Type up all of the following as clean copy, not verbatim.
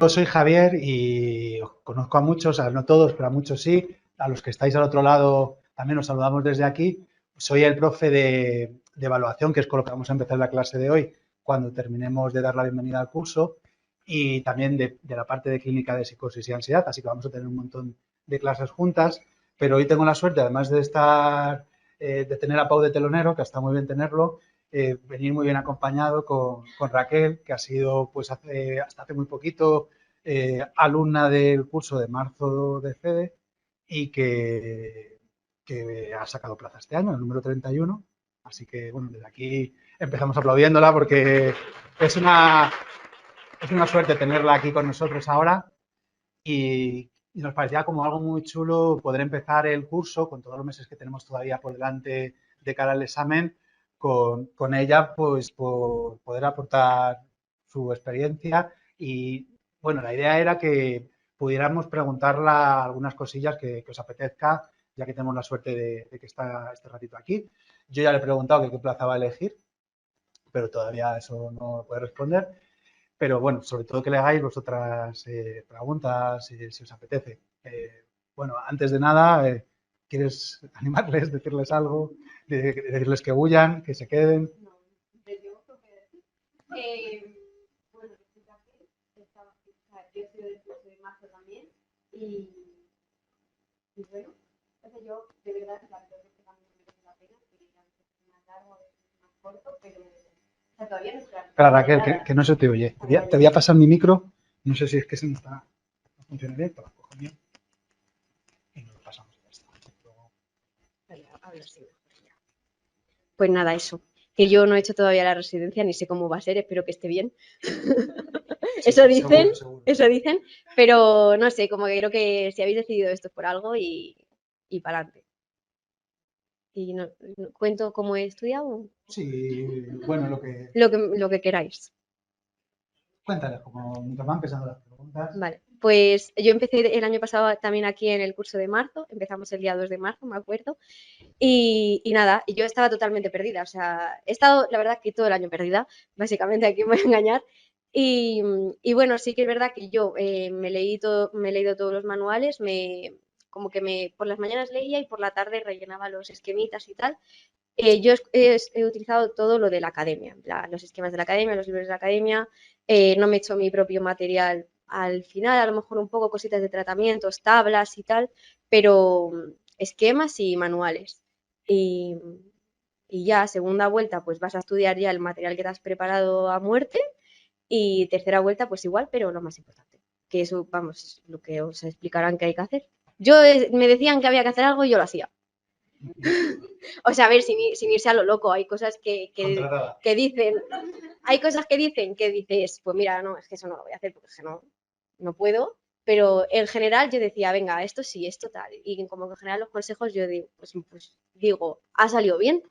Yo soy Javier y os conozco a muchos, no todos, pero a muchos sí. A los que estáis al otro lado también os saludamos desde aquí. Soy el profe de evaluación, que es con lo que vamos a empezar la clase de hoy, cuando terminemos de dar la bienvenida al curso, y también de la parte de clínica de psicosis y ansiedad, así que vamos a tener un montón de clases juntas. Pero hoy tengo la suerte, además de tener a Pau de telonero, que está muy bien tenerlo, venir muy bien acompañado con Raquel, que ha sido pues hasta hace muy poquito alumna del curso de marzo de FEDE y que ha sacado plaza este año, el número 31. Así que, bueno, desde aquí empezamos aplaudiéndola porque es una, es una suerte tenerla aquí con nosotros ahora y nos parecía como algo muy chulo poder empezar el curso con todos los meses que tenemos todavía por delante de cara al examen, con ella, pues por poder aportar su experiencia. Y bueno, la idea era que pudiéramos preguntarla algunas cosillas que os apetezca, ya que tenemos la suerte de que está este ratito aquí. Yo ya le he preguntado que qué plaza va a elegir, pero todavía eso no puede responder. Pero bueno, sobre todo que le hagáis vosotras preguntas, si os apetece. Bueno, antes de nada, ¿quieres animarles, decirles algo? Decirles que huyan, que se queden. No, yo creo que decir. Bueno, resulta que estaba, o sea, yo soy del curso de marzo también y bueno, entonces yo de verdad la creo que también merece la pena, que a veces es más largo, a veces es más corto, pero o sea, todavía no es claro. Espera, Raquel, que no se te oye. Te voy a pasar mi micro. No sé si es que se me está, no funciona bien, pero cojo el mío y nos lo pasamos. Ya está. Pues nada, eso. Que yo no he hecho todavía la residencia, ni sé cómo va a ser, espero que esté bien. Eso dicen, Seguro. eso dicen, pero no sé, como que creo que si habéis decidido esto es por algo y para adelante. Y cuento cómo he estudiado, Sí, bueno, lo que queráis. cuéntales, como mientras van empezando las preguntas. Vale, pues yo empecé el año pasado también aquí en el curso de marzo, empezamos el día 2 de marzo, me acuerdo, y nada, y yo estaba totalmente perdida, o sea, he estado, la verdad, que todo el año perdida, básicamente, aquí me voy a engañar, y bueno, sí que es verdad que yo me he leído todos los manuales, como que por las mañanas leía y por la tarde rellenaba los esquemitas y tal. Yo he utilizado todo lo de la academia, los esquemas de la academia, los libros de la academia, no me he hecho mi propio material al final, a lo mejor un poco cositas de tratamientos, tablas y tal, pero esquemas y manuales. Y, y ya, segunda vuelta, pues vas a estudiar ya el material que te has preparado a muerte y tercera vuelta, pues igual, pero lo más importante, que eso, vamos, es lo que os explicarán que hay que hacer. Yo me decían que había que hacer algo y yo lo hacía. O sea, a ver, sin irse a lo loco, hay cosas que dicen, hay cosas que dices, pues mira, no, es que eso no lo voy a hacer porque es que no puedo, pero en general yo decía, venga, esto sí, esto tal, y como que en general los consejos yo digo, pues digo, ha salido bien,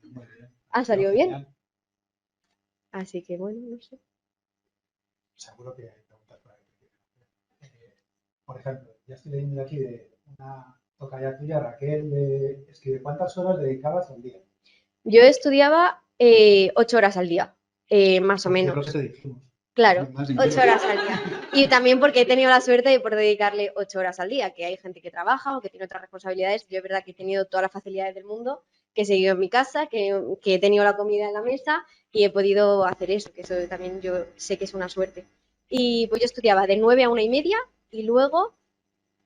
Muy bien. ha No, salido bien, genial. así que bueno, no sé. Seguro que hay preguntas por ahí. Por ejemplo, ya estoy leyendo aquí de una tocaya tuya, Raquel, escribe cuántas horas dedicabas al día. Yo estudiaba 8 horas al día, más o Porque es lo que menos. te dijimos. Claro, Más ni 8 horas menos. al día. Y también porque he tenido la suerte de poder dedicarle 8 horas al día, que hay gente que trabaja o que tiene otras responsabilidades. Yo es verdad que he tenido todas las facilidades del mundo, que he seguido en mi casa, que he tenido la comida en la mesa y he podido hacer eso, que eso también yo sé que es una suerte. Y pues yo estudiaba de 9 a 1:30 y luego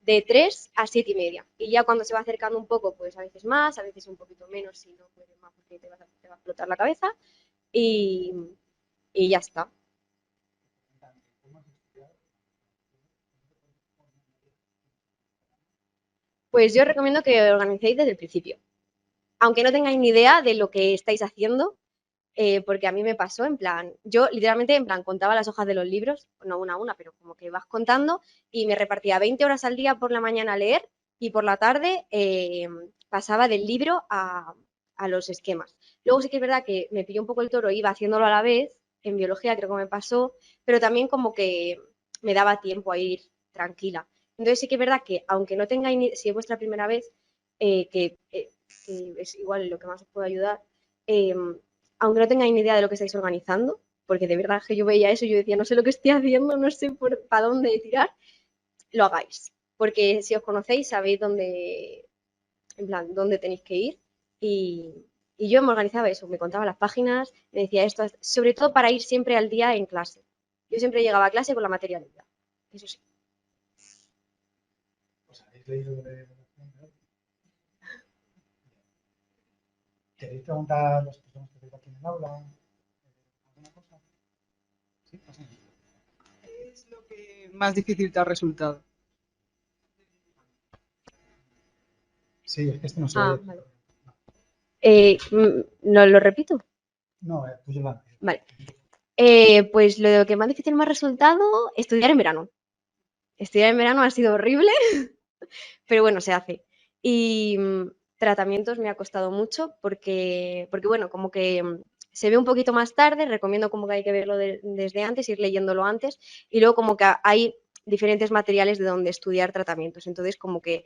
de 3 a 7:30. Y ya cuando se va acercando un poco, pues a veces más, a veces un poquito menos, si no puedes más porque te va a explotar la cabeza. Y, y ya está. Pues yo recomiendo que organicéis desde el principio. Aunque no tengáis ni idea de lo que estáis haciendo, porque a mí me pasó en plan, yo literalmente en plan contaba las hojas de los libros, no una a una, pero como que vas contando y me repartía 20 horas al día por la mañana a leer y por la tarde pasaba del libro a los esquemas. Luego sí que es verdad que me pilló un poco el toro, iba haciéndolo a la vez, en biología creo que me pasó, pero también como que me daba tiempo a ir tranquila. Entonces sí que es verdad que aunque no tengáis, si es vuestra primera vez, que es igual lo que más os puede ayudar, aunque no tengáis ni idea de lo que estáis organizando, porque de verdad que yo veía eso y yo decía, no sé lo que estoy haciendo, no sé para dónde tirar, lo hagáis. Porque si os conocéis, sabéis dónde, en plan, dónde tenéis que ir. Y yo me organizaba eso, me contaba las páginas, me decía esto, sobre todo para ir siempre al día en clase. Yo siempre llegaba a clase con la materia al día, eso sí. ¿Os habéis leído de redacción de hoy? ¿Queréis preguntar a las personas que estáis aquí en el aula alguna cosa? Sí, pasa. ¿Qué es lo que más difícil te ha resultado? Sí, es que este no se Ah, oye. vale. ¿No lo repito? No, tú Yolanda. Vale. Pues lo que más difícil me ha resultado, estudiar en verano. Estudiar en verano ha sido horrible, pero bueno, se hace. Y tratamientos me ha costado mucho porque bueno, como que se ve un poquito más tarde, recomiendo como que hay que verlo desde antes, ir leyéndolo antes, y luego como que hay diferentes materiales de donde estudiar tratamientos. Entonces, como que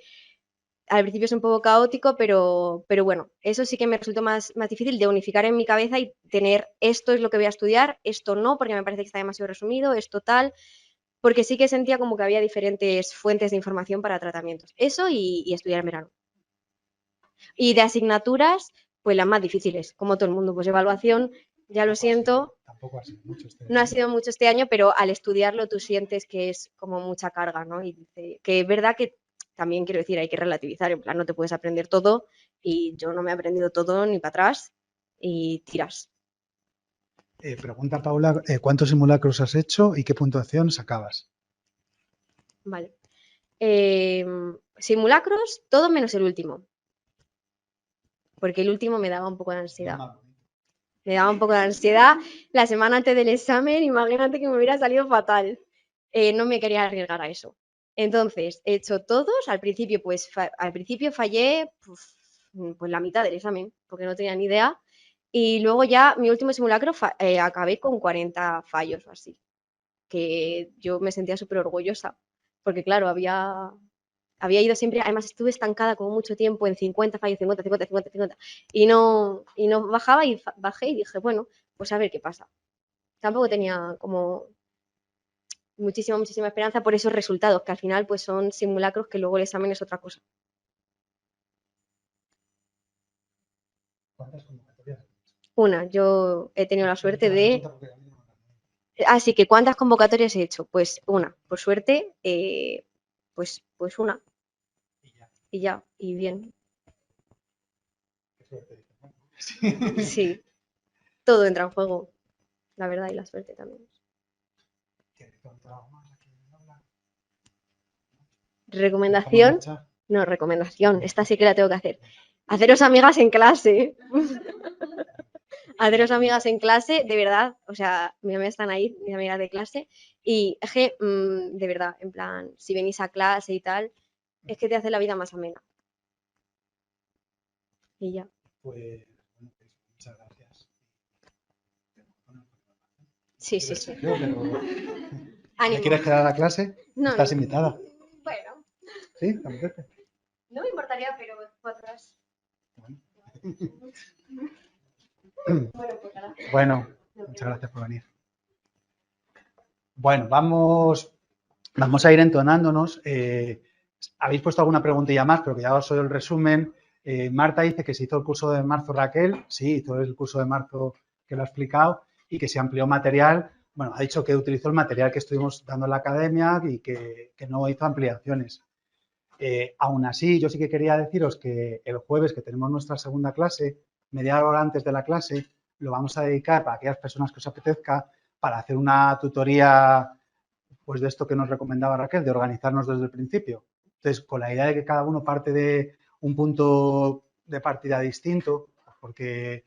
al principio es un poco caótico, pero bueno, eso sí que me resultó más difícil de unificar en mi cabeza y tener esto es lo que voy a estudiar, esto no, porque me parece que está demasiado resumido, esto tal, porque sí que sentía como que había diferentes fuentes de información para tratamientos. Eso y estudiar en verano. Y de asignaturas, pues las más difíciles, como todo el mundo, pues evaluación, ya lo siento, Tampoco ha sido mucho este no ha año. sido mucho este año, pero al estudiarlo tú sientes que es como mucha carga, ¿no? Y que es verdad que también quiero decir, hay que relativizar, en plan, no te puedes aprender todo y yo no me he aprendido todo ni para atrás y tiras. Pregunta Paula, ¿cuántos simulacros has hecho y qué puntuación sacabas? Vale. Simulacros, todo menos el último, porque el último me daba un poco de ansiedad. Me daba un poco de ansiedad la semana antes del examen, imagínate que me hubiera salido fatal. No me quería arriesgar a eso. Entonces, he hecho todos, al principio pues al principio fallé pues la mitad del examen, porque no tenía ni idea. Y luego ya mi último simulacro acabé con 40 fallos o así, que yo me sentía súper orgullosa, porque claro, había ido siempre, además estuve estancada como mucho tiempo en 50 fallos, 50, 50, 50, 50, y no bajaba y bajé y dije, bueno, pues a ver qué pasa. Tampoco tenía como muchísima esperanza por esos resultados, que al final pues son simulacros que luego el examen es otra cosa. ¿Cuántas convocatorias? Una, yo he tenido la suerte de... Así que, ¿cuántas convocatorias he hecho? Pues una, por suerte, pues una, y ya, y bien. Sí, todo entra en juego, la verdad, y la suerte también. Recomendación, no, recomendación, esta sí que la tengo que hacer. Haceros amigas en clase. Haceros amigas en clase, de verdad, o sea, mis amigas están ahí, mis amigas de clase, y es que, de verdad, en plan, si venís a clase y tal, es que te hace la vida más amena. Y ya. Pues, muchas gracias. Sí, sí, sí. ¿Me quieres quedar a la clase? No, Estás no. invitada. Bueno, ¿Sí? ¿Te apetece? no me importaría, pero otras. Bueno, pues nada. Bueno, muchas gracias por venir. Bueno, vamos a ir entonándonos. Habéis puesto alguna preguntilla más, pero que ya os doy el resumen. Marta dice que se hizo el curso de marzo Raquel. Sí, hizo el curso de marzo que lo ha explicado y que se amplió material. Bueno, ha dicho que utilizó el material que estuvimos dando en la academia y que no hizo ampliaciones. Aún así, yo sí que quería deciros que el jueves, que tenemos nuestra segunda clase, media hora antes de la clase, lo vamos a dedicar para aquellas personas que os apetezca para hacer una tutoría pues de esto que nos recomendaba Raquel, de organizarnos desde el principio. Entonces, con la idea de que cada uno parte de un punto de partida distinto, porque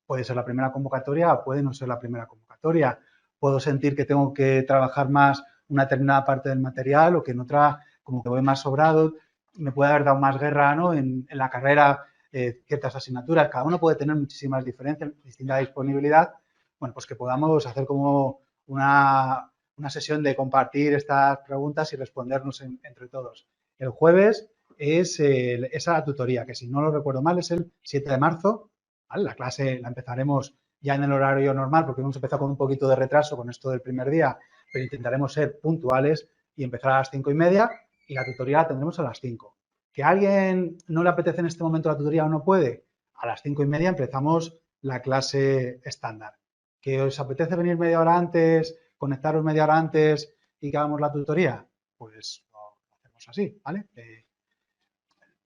puede ser la primera convocatoria o puede no ser la primera convocatoria. Puedo sentir que tengo que trabajar más una determinada parte del material o que en otra, como que voy más sobrado, me puede haber dado más guerra, ¿no? En la carrera, ciertas asignaturas. Cada uno puede tener muchísimas diferencias, distinta disponibilidad. Bueno, pues que podamos hacer como una sesión de compartir estas preguntas y respondernos entre todos. El jueves es esa tutoría, que si no lo recuerdo mal es el 7 de marzo. ¿Vale? La clase la empezaremos ya en el horario normal, porque hemos empezado con un poquito de retraso con esto del primer día, pero intentaremos ser puntuales y empezar a las 5:30 y la tutoría la tendremos a las 5. ¿Que a alguien no le apetece en este momento la tutoría o no puede? A las 5:30 empezamos la clase estándar. ¿Que os apetece venir media hora antes, conectaros media hora antes y que hagamos la tutoría? Pues lo hacemos así, ¿vale?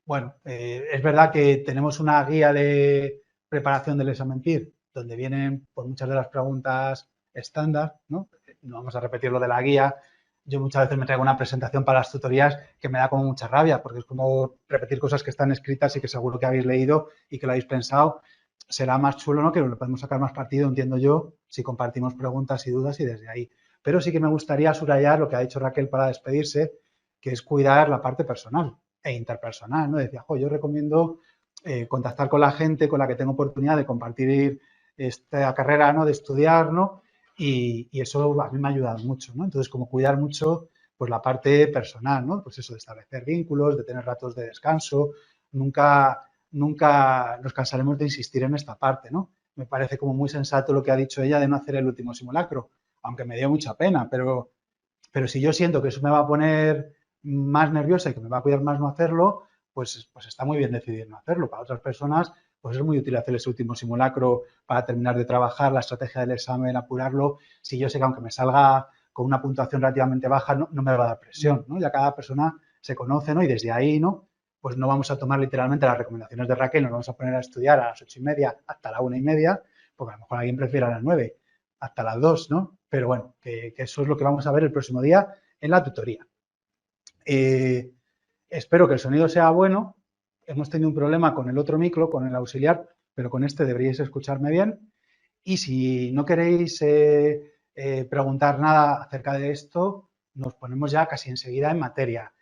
Bueno, es verdad que tenemos una guía de preparación del examen PIR donde vienen pues, muchas de las preguntas estándar, ¿no? No vamos a repetir lo de la guía. Yo muchas veces me traigo una presentación para las tutorías que me da como mucha rabia, porque es como repetir cosas que están escritas y que seguro que habéis leído y que lo habéis pensado. Será más chulo, ¿no? Que le podemos sacar más partido, entiendo yo, si compartimos preguntas y dudas y desde ahí. Pero sí que me gustaría subrayar lo que ha dicho Raquel para despedirse, que es cuidar la parte personal e interpersonal, ¿no? Decía, yo recomiendo contactar con la gente con la que tengo oportunidad de compartir esta carrera, ¿no? De estudiar, ¿no? Y eso a mí me ha ayudado mucho, ¿no? Entonces, como cuidar mucho, pues la parte personal, ¿no? Pues eso, de establecer vínculos, de tener ratos de descanso. Nunca nos cansaremos de insistir en esta parte, ¿no? Me parece como muy sensato lo que ha dicho ella de no hacer el último simulacro, aunque me dio mucha pena, pero si yo siento que eso me va a poner más nerviosa y que me va a cuidar más no hacerlo, pues está muy bien decidir no hacerlo. Para otras personas, pues es muy útil hacer ese último simulacro para terminar de trabajar la estrategia del examen, apurarlo. Si yo sé que aunque me salga con una puntuación relativamente baja, no me va a dar presión, ¿no? Ya cada persona se conoce, ¿no? Y desde ahí, ¿no? Pues no vamos a tomar literalmente las recomendaciones de Raquel, nos vamos a poner a estudiar a las 8:30 hasta la 1:30, porque a lo mejor alguien prefiere a las 9 hasta las 2, ¿no? Pero bueno, que eso es lo que vamos a ver el próximo día en la tutoría. Espero que el sonido sea bueno. Hemos tenido un problema con el otro micro, con el auxiliar, pero con este deberíais escucharme bien. Y si no queréis preguntar nada acerca de esto, nos ponemos ya casi enseguida en materia.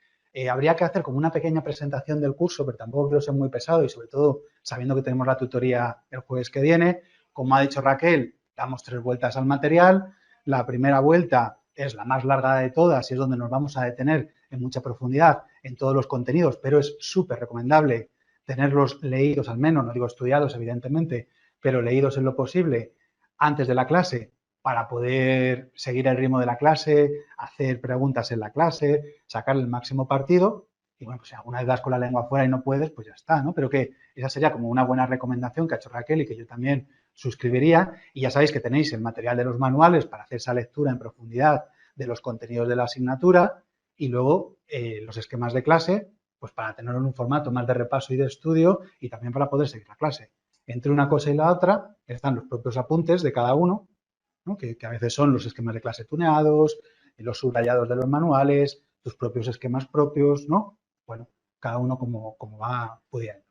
Habría que hacer como una pequeña presentación del curso, pero tampoco quiero ser muy pesado y sobre todo sabiendo que tenemos la tutoría el jueves que viene. Como ha dicho Raquel, damos 3 vueltas al material. La primera vuelta es la más larga de todas y es donde nos vamos a detener en mucha profundidad en todos los contenidos, pero es súper recomendable tenerlos leídos al menos, no digo estudiados evidentemente, pero leídos en lo posible antes de la clase para poder seguir el ritmo de la clase, hacer preguntas en la clase, sacar el máximo partido. Y bueno, pues si alguna vez das con la lengua fuera y no puedes, pues ya está, ¿no? Pero que esa sería como una buena recomendación que ha hecho Raquel y que yo también suscribiría. Y ya sabéis que tenéis el material de los manuales para hacer esa lectura en profundidad de los contenidos de la asignatura y luego los esquemas de clase, pues para tenerlo en un formato más de repaso y de estudio y también para poder seguir la clase. Entre una cosa y la otra están los propios apuntes de cada uno, ¿no? que a veces son los esquemas de clase tuneados, los subrayados de los manuales, tus propios esquemas propios, ¿no? Bueno, cada uno como va pudiendo.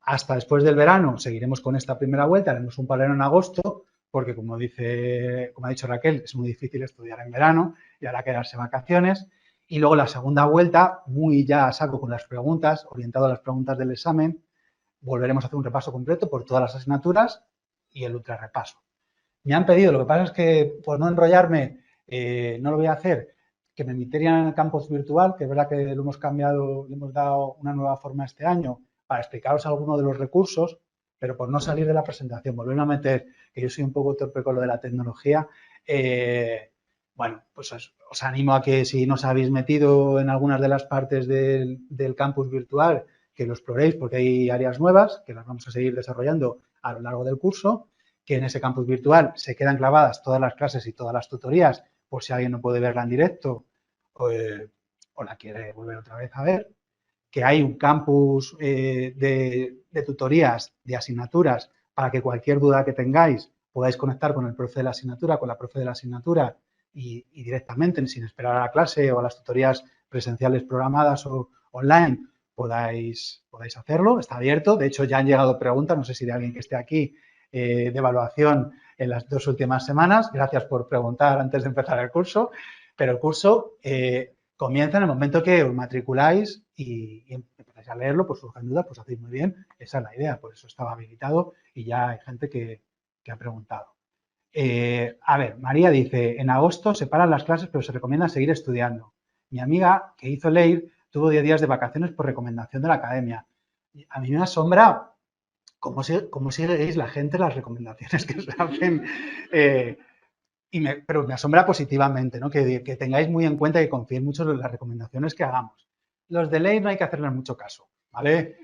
Hasta después del verano seguiremos con esta primera vuelta, haremos un parón en agosto, porque como ha dicho Raquel, es muy difícil estudiar en verano y ahora quedarse vacaciones. Y luego la segunda vuelta, muy ya a saco con las preguntas, orientado a las preguntas del examen, volveremos a hacer un repaso completo por todas las asignaturas y el ultra repaso. Me han pedido, lo que pasa es que por no enrollarme, no lo voy a hacer, que me metieran en el campus virtual, que es verdad que lo hemos cambiado, le hemos dado una nueva forma este año para explicaros algunos de los recursos, pero por no salir de la presentación, volverme a meter, que yo soy un poco torpe con lo de la tecnología, bueno, pues os animo a que si no os habéis metido en algunas de las partes del campus virtual, que lo exploréis porque hay áreas nuevas que las vamos a seguir desarrollando a lo largo del curso, que en ese campus virtual se quedan clavadas todas las clases y todas las tutorías por si alguien no puede verla en directo o la quiere volver otra vez a ver, que hay un campus de tutorías, de asignaturas, para que cualquier duda que tengáis podáis conectar con el profe de la asignatura, con la profe de la asignatura y directamente, sin esperar a la clase o a las tutorías presenciales programadas o online, podáis hacerlo. Está abierto. De hecho, ya han llegado preguntas, no sé si de alguien que esté aquí, de evaluación en las 2 últimas semanas. Gracias por preguntar antes de empezar el curso. Pero el curso comienza en el momento que os matriculáis y empezáis a leerlo, pues surgen dudas, pues hacéis muy bien. Esa es la idea, por eso estaba habilitado y ya hay gente que ha preguntado. A ver, María dice, en agosto se paran las clases, pero se recomienda seguir estudiando. Mi amiga que hizo LEIR tuvo 10 días de vacaciones por recomendación de la academia. A mí me asombra ¿cómo seguís la gente las recomendaciones que se hacen? Pero me asombra positivamente, ¿no? Que tengáis muy en cuenta y confiéis mucho en las recomendaciones que hagamos. Los de ley no hay que hacerles mucho caso, ¿vale?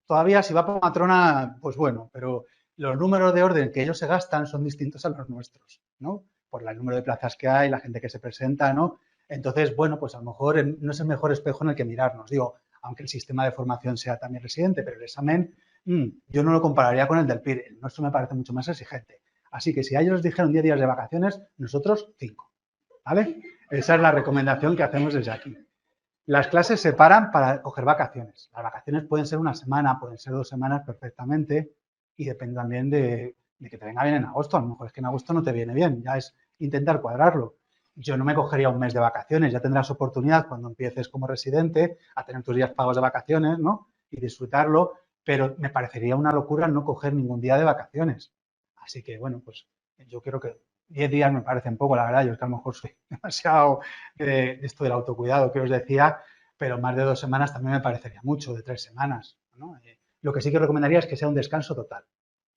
Todavía si va por matrona, pues bueno, pero los números de orden que ellos se gastan son distintos a los nuestros, ¿no? Por el número de plazas que hay, la gente que se presenta, ¿no? Entonces, bueno, pues a lo mejor no es el mejor espejo en el que mirarnos. Digo, aunque el sistema de formación sea también residente, pero el examen, yo no lo compararía con el del PIR. El nuestro me parece mucho más exigente. Así que si a ellos les dijeron 10 días de vacaciones, nosotros 5, ¿vale? Esa es la recomendación que hacemos desde aquí. Las clases se paran para coger vacaciones. Las vacaciones pueden ser una semana, pueden ser 2 semanas perfectamente y depende también de que te venga bien en agosto. A lo mejor es que en agosto no te viene bien, ya es intentar cuadrarlo. Yo no me cogería un mes de vacaciones, ya tendrás oportunidad cuando empieces como residente a tener tus días pagos de vacaciones, ¿no? Y disfrutarlo, pero me parecería una locura no coger ningún día de vacaciones. Así que, bueno, pues yo creo que 10 días me parecen poco, la verdad. Yo es que a lo mejor soy demasiado de esto del autocuidado que os decía, pero más de 2 semanas también me parecería mucho, de 3 semanas, ¿no? Lo que sí que recomendaría es que sea un descanso total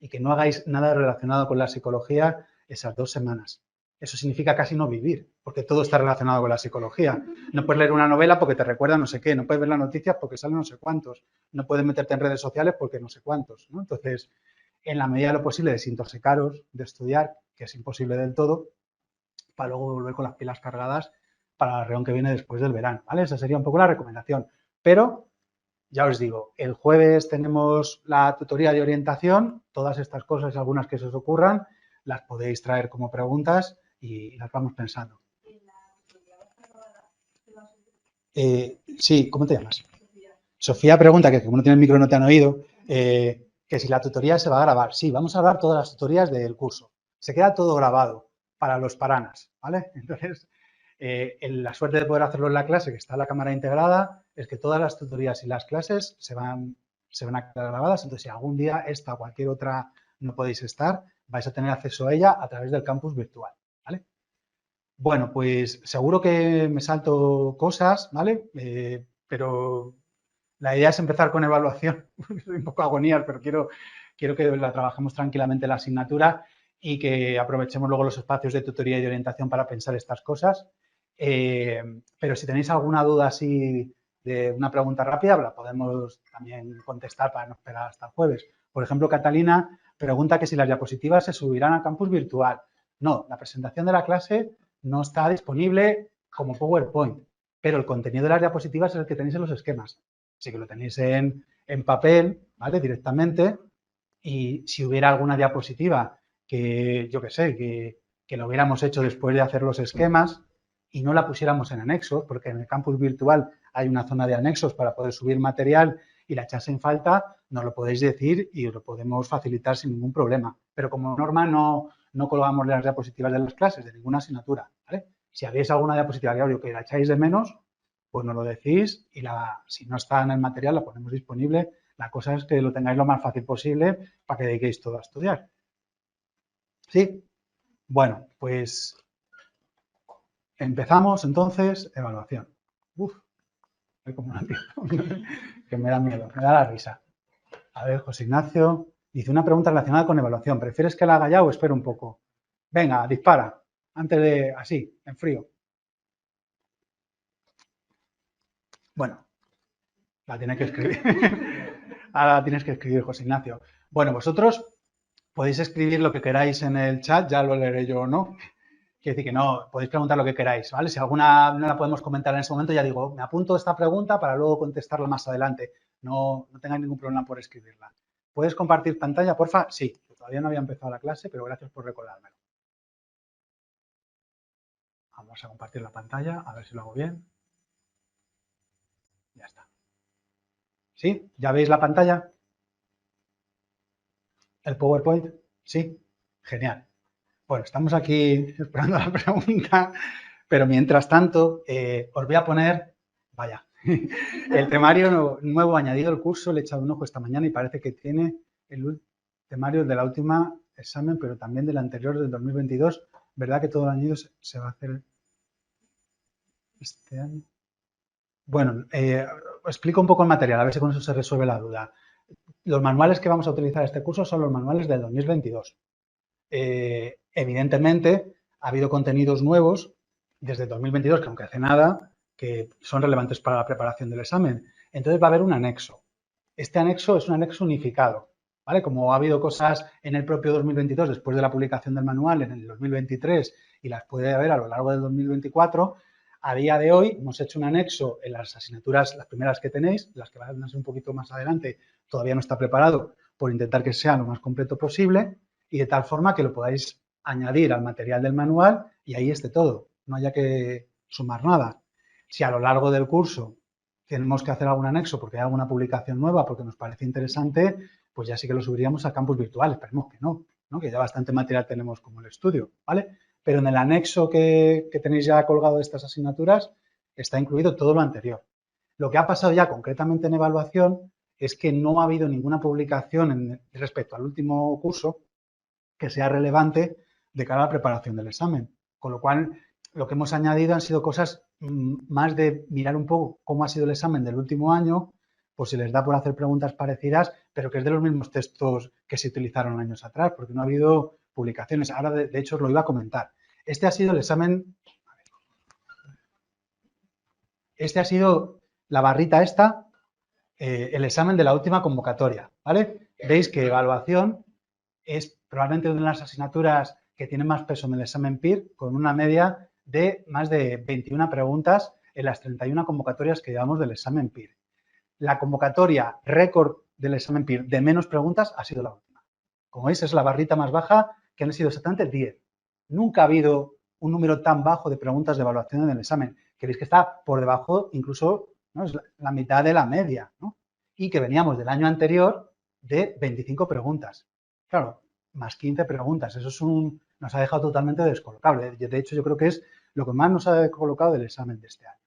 y que no hagáis nada relacionado con la psicología esas 2 semanas. Eso significa casi no vivir, porque todo está relacionado con la psicología. No puedes leer una novela porque te recuerda no sé qué, no puedes ver las noticias porque salen no sé cuántos, no puedes meterte en redes sociales porque no sé cuántos, ¿no? Entonces, en la medida de lo posible, desintoxicaros de estudiar, que es imposible del todo, para luego volver con las pilas cargadas para la reunión que viene después del verano, ¿vale? Esa sería un poco la recomendación. Pero, ya os digo, el jueves tenemos la tutoría de orientación, todas estas cosas, algunas que se os ocurran, las podéis traer como preguntas y las vamos pensando. Sí, ¿cómo te llamas? Sofía pregunta, que como no tiene el micro no te han oído, que si la tutoría se va a grabar. Sí, vamos a grabar todas las tutorías del curso. Se queda todo grabado para los paranas, ¿vale? Entonces, la suerte de poder hacerlo en la clase, que está la cámara integrada, es que todas las tutorías y las clases se van a quedar grabadas. Entonces, si algún día esta o cualquier otra no podéis estar, vais a tener acceso a ella a través del campus virtual, ¿vale? Bueno, pues seguro que me salto cosas, ¿vale? Pero la idea es empezar con evaluación. Soy un poco agonías, pero quiero que la trabajemos tranquilamente la asignatura y que aprovechemos luego los espacios de tutoría y de orientación para pensar estas cosas. Pero si tenéis alguna duda así de una pregunta rápida, la podemos también contestar para no esperar hasta el jueves. Por ejemplo, Catalina pregunta que si las diapositivas se subirán a campus virtual. No, la presentación de la clase no está disponible como PowerPoint, pero el contenido de las diapositivas es el que tenéis en los esquemas. Así que lo tenéis en papel, ¿vale? Directamente. Y si hubiera alguna diapositiva que, yo qué sé, que lo hubiéramos hecho después de hacer los esquemas y no la pusiéramos en anexos, porque en el campus virtual hay una zona de anexos para poder subir material y la echáis en falta, nos lo podéis decir y os lo podemos facilitar sin ningún problema. Pero como norma no colgamos las diapositivas de las clases, de ninguna asignatura, ¿vale? Si habéis alguna diapositiva de audio que la echáis de menos, pues nos lo decís y si no está en el material la ponemos disponible. La cosa es que lo tengáis lo más fácil posible para que dediquéis todo a estudiar. ¿Sí? Bueno, pues empezamos entonces evaluación. Uf, hay como una tía que me da miedo, me da la risa. A ver, José Ignacio dice una pregunta relacionada con evaluación. ¿Prefieres que la haga ya o espero un poco? Venga, dispara, antes de, así, en frío. Bueno, la tienes que escribir. Ahora la tienes que escribir, José Ignacio. Bueno, vosotros podéis escribir lo que queráis en el chat, ya lo leeré yo o no. Quiere decir que no, podéis preguntar lo que queráis, ¿vale? Si alguna no la podemos comentar en ese momento, ya digo, me apunto esta pregunta para luego contestarla más adelante. No tengáis ningún problema por escribirla. ¿Puedes compartir pantalla, porfa? Sí, todavía no había empezado la clase, pero gracias por recordármelo. Vamos a compartir la pantalla, a ver si lo hago bien. Ya está. ¿Sí? ¿Ya veis la pantalla? ¿El PowerPoint? Sí. Genial. Bueno, estamos aquí esperando la pregunta, pero mientras tanto os voy a poner, vaya, el temario nuevo añadido al curso, le he echado un ojo esta mañana y parece que tiene el temario de la última examen, pero también del anterior, del 2022. ¿Verdad que todo el año se va a hacer este año? Bueno, os explico un poco el material, a ver si con eso se resuelve la duda. Los manuales que vamos a utilizar este curso son los manuales del 2022. Evidentemente, ha habido contenidos nuevos desde el 2022, que aunque hace nada, que son relevantes para la preparación del examen. Entonces va a haber un anexo. Este anexo es un anexo unificado, ¿vale? Como ha habido cosas en el propio 2022, después de la publicación del manual en el 2023, y las puede haber a lo largo del 2024, a día de hoy hemos hecho un anexo en las asignaturas, las primeras que tenéis, las que van a ser un poquito más adelante, todavía no está preparado por intentar que sea lo más completo posible y de tal forma que lo podáis añadir al material del manual y ahí esté todo, no haya que sumar nada. Si a lo largo del curso tenemos que hacer algún anexo porque hay alguna publicación nueva, porque nos parece interesante, pues ya sí que lo subiríamos a campus virtual. Esperemos que no, que ya bastante material tenemos como el estudio, ¿vale? Pero en el anexo que tenéis ya colgado de estas asignaturas está incluido todo lo anterior. Lo que ha pasado ya concretamente en evaluación es que no ha habido ninguna publicación respecto al último curso que sea relevante de cara a la preparación del examen. Con lo cual, lo que hemos añadido han sido cosas más de mirar un poco cómo ha sido el examen del último año, pues si les da por hacer preguntas parecidas, pero que es de los mismos textos que se utilizaron años atrás, porque no ha habido publicaciones. Ahora, de hecho, os lo iba a comentar. Este ha sido el examen, este ha sido la barrita esta, el examen de la última convocatoria, ¿vale? Veis que evaluación es probablemente una de las asignaturas que tiene más peso en el examen PIR, con una media de más de 21 preguntas en las 31 convocatorias que llevamos del examen PIR. La convocatoria récord del examen PIR de menos preguntas ha sido la última. Como veis, es la barrita más baja, que han sido exactamente 10. Nunca ha habido un número tan bajo de preguntas de evaluación en el examen, que veis que está por debajo, incluso, ¿no?, es la mitad de la media, ¿no? Y que veníamos del año anterior de 25 preguntas. Claro, más 15 preguntas. Eso nos ha dejado totalmente descolocable. De hecho, yo creo que es lo que más nos ha descolocado del examen de este año.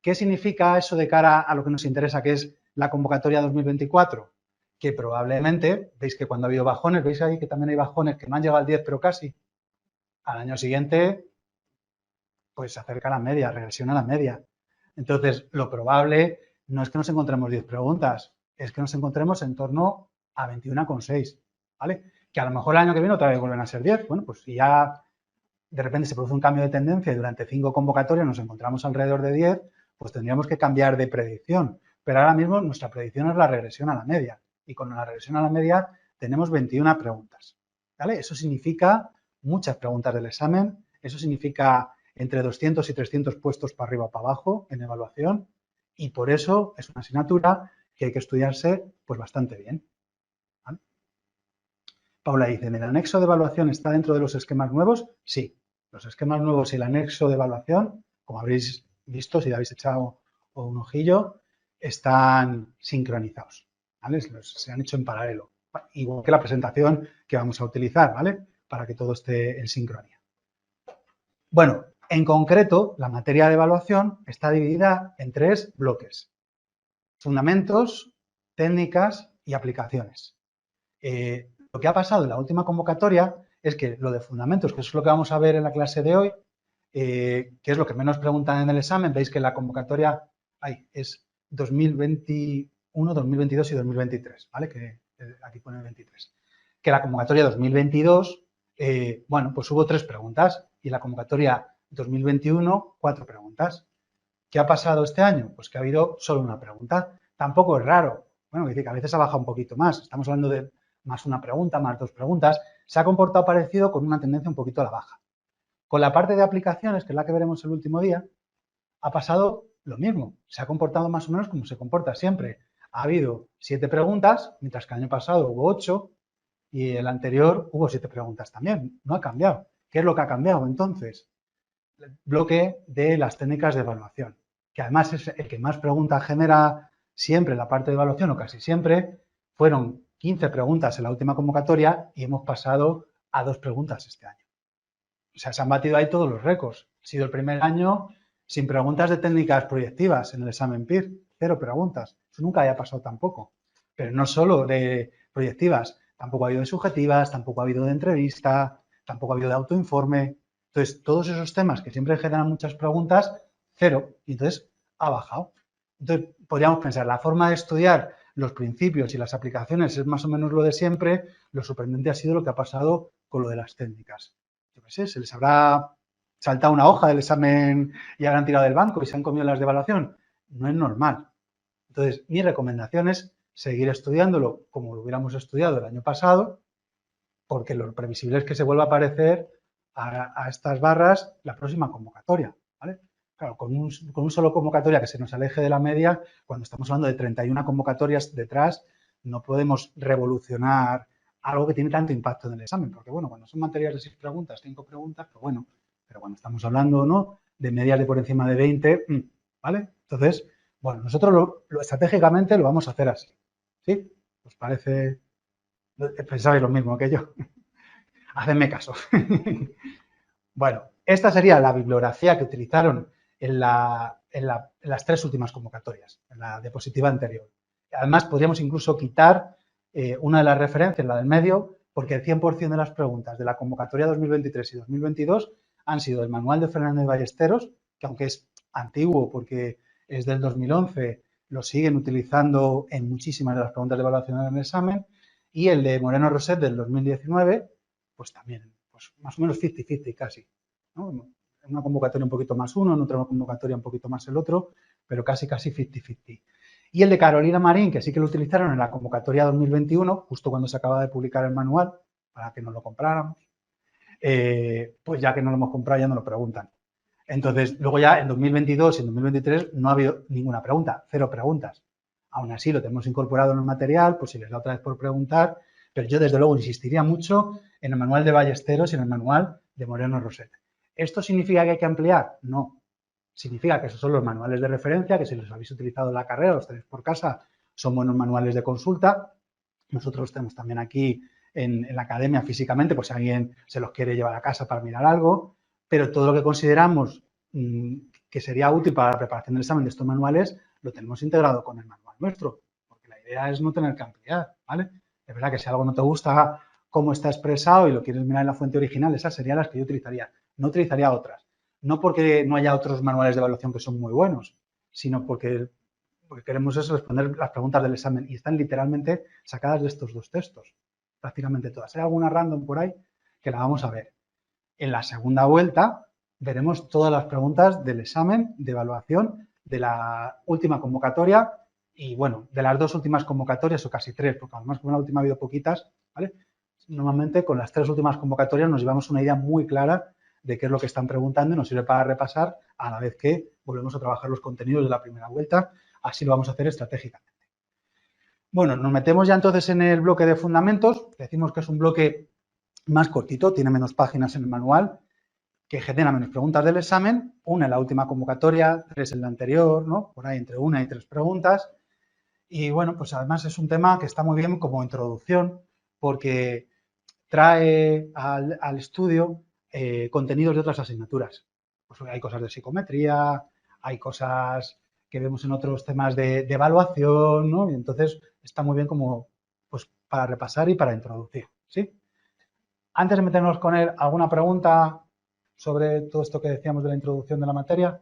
¿Qué significa eso de cara a lo que nos interesa, que es la convocatoria 2024? Que probablemente, veis que cuando ha habido bajones, veis ahí que también hay bajones que no han llegado al 10, pero casi. Al año siguiente, pues se acerca a la media, regresiona a la media. Entonces, lo probable no es que nos encontremos 10 preguntas, es que nos encontremos en torno a 21,6, ¿vale? Que a lo mejor el año que viene otra vez vuelven a ser 10. Bueno, pues si ya de repente se produce un cambio de tendencia y durante 5 convocatorias nos encontramos alrededor de 10, pues tendríamos que cambiar de predicción. Pero ahora mismo nuestra predicción es la regresión a la media. Y con la regresión a la media tenemos 21 preguntas, ¿vale? Eso significa muchas preguntas del examen, eso significa entre 200 y 300 puestos para arriba o para abajo en evaluación y por eso es una asignatura que hay que estudiarse pues bastante bien, ¿vale? Paula dice, ¿el anexo de evaluación está dentro de los esquemas nuevos? Sí, los esquemas nuevos y el anexo de evaluación, como habréis visto si habéis echado un ojillo, están sincronizados, ¿vale? Se han hecho en paralelo, igual que la presentación que vamos a utilizar, ¿vale? Para que todo esté en sincronía. Bueno, en concreto, la materia de evaluación está dividida en 3 bloques: fundamentos, técnicas y aplicaciones. Lo que ha pasado en la última convocatoria es que lo de fundamentos, que eso es lo que vamos a ver en la clase de hoy, que es lo que menos preguntan en el examen, veis que la convocatoria es 2021, 2022 y 2023, ¿vale? Que aquí pone 23. Que la convocatoria 2022, bueno, pues hubo 3 preguntas y la convocatoria 2021, 4 preguntas. ¿Qué ha pasado este año? Pues que ha habido solo una pregunta. Tampoco es raro. Bueno, dice que a veces ha bajado un poquito más. Estamos hablando de más una pregunta, más 2 preguntas. Se ha comportado parecido con una tendencia un poquito a la baja. Con la parte de aplicaciones, que es la que veremos el último día, ha pasado lo mismo. Se ha comportado más o menos como se comporta siempre. Ha habido 7 preguntas, mientras que el año pasado hubo 8 y el anterior hubo 7 preguntas también. No ha cambiado. ¿Qué es lo que ha cambiado entonces? El bloque de las técnicas de evaluación, que además es el que más preguntas genera siempre en la parte de evaluación, o casi siempre. Fueron 15 preguntas en la última convocatoria y hemos pasado a 2 preguntas este año. O sea, se han batido ahí todos los récords. Ha sido el primer año sin preguntas de técnicas proyectivas en el examen PIR. 0 preguntas. Eso nunca había pasado tampoco. Pero no solo de proyectivas, tampoco ha habido de subjetivas, tampoco ha habido de entrevista, tampoco ha habido de autoinforme. Entonces, todos esos temas que siempre generan muchas preguntas, 0. Y entonces ha bajado. Entonces, podríamos pensar, la forma de estudiar los principios y las aplicaciones es más o menos lo de siempre, lo sorprendente ha sido lo que ha pasado con lo de las técnicas. Yo qué sé, se les habrá saltado una hoja del examen y habrán tirado del banco y se han comido las de evaluación. No es normal. Entonces, mi recomendación es seguir estudiándolo como lo hubiéramos estudiado el año pasado, porque lo previsible es que se vuelva a aparecer a estas barras la próxima convocatoria, ¿vale? Claro, con un solo convocatoria que se nos aleje de la media, cuando estamos hablando de 31 convocatorias detrás, no podemos revolucionar algo que tiene tanto impacto en el examen, porque bueno, cuando son materias de 6 preguntas, 5 preguntas, pues bueno, pero cuando estamos hablando, ¿no?, de medias de por encima de 20, ¿vale? Entonces, bueno, nosotros estratégicamente lo vamos a hacer así, ¿sí? ¿Os parece? Pensáis lo mismo que yo. Hacedme caso. Bueno, esta sería la bibliografía que utilizaron en las 3 últimas convocatorias, en la diapositiva anterior. Además, podríamos incluso quitar una de las referencias, la del medio, porque el 100% de las preguntas de la convocatoria 2023 y 2022 han sido el manual de Fernández Ballesteros, que aunque es antiguo porque es del 2011, lo siguen utilizando en muchísimas de las preguntas de evaluación en el examen, y el de Moreno Roset del 2019, pues también, pues más o menos 50-50 casi, ¿no? En una convocatoria un poquito más uno, en otra convocatoria un poquito más el otro, pero casi 50-50. Y el de Carolina Marín, que sí que lo utilizaron en la convocatoria 2021, justo cuando se acaba de publicar el manual, para que nos lo compráramos, pues ya que no lo hemos comprado ya no lo preguntan. Entonces, luego ya en 2022 y en 2023 no ha habido ninguna pregunta, 0 preguntas. Aún así, lo tenemos incorporado en el material, pues si les da otra vez por preguntar, pero yo desde luego insistiría mucho en el manual de Ballesteros y en el manual de Moreno Roset. ¿Esto significa que hay que ampliar? No. Significa que esos son los manuales de referencia, que si los habéis utilizado en la carrera, los tenéis por casa, son buenos manuales de consulta. Nosotros los tenemos también aquí en la academia físicamente, pues si alguien se los quiere llevar a casa para mirar algo, pero todo lo que consideramos que sería útil para la preparación del examen de estos manuales, lo tenemos integrado con el manual nuestro, porque la idea es no tener que ampliar, ¿vale? Es verdad que si algo no te gusta cómo está expresado y lo quieres mirar en la fuente original, esas serían las que yo utilizaría. No utilizaría otras. No porque no haya otros manuales de evaluación que son muy buenos, sino porque queremos eso, responder las preguntas del examen y están literalmente sacadas de estos 2 textos, prácticamente todas. Hay alguna random por ahí que la vamos a ver. En la segunda vuelta veremos todas las preguntas del examen de evaluación de la última convocatoria y, bueno, de las 2 últimas convocatorias o casi 3, porque además con la última ha habido poquitas, ¿vale? Normalmente con las 3 últimas convocatorias nos llevamos una idea muy clara de qué es lo que están preguntando y nos sirve para repasar a la vez que volvemos a trabajar los contenidos de la primera vuelta. Así lo vamos a hacer estratégicamente. Bueno, nos metemos ya entonces en el bloque de fundamentos. Decimos que es un bloque más cortito, tiene menos páginas en el manual, que genera menos preguntas del examen, una en la última convocatoria, 3 en la anterior, ¿no? Por ahí entre 1 y 3 preguntas. Y bueno, pues además es un tema que está muy bien como introducción porque trae al estudio contenidos de otras asignaturas. Pues hay cosas de psicometría, hay cosas que vemos en otros temas de evaluación, ¿no? Y entonces está muy bien como pues para repasar y para introducir, ¿sí? Antes de meternos con él, ¿alguna pregunta sobre todo esto que decíamos de la introducción de la materia?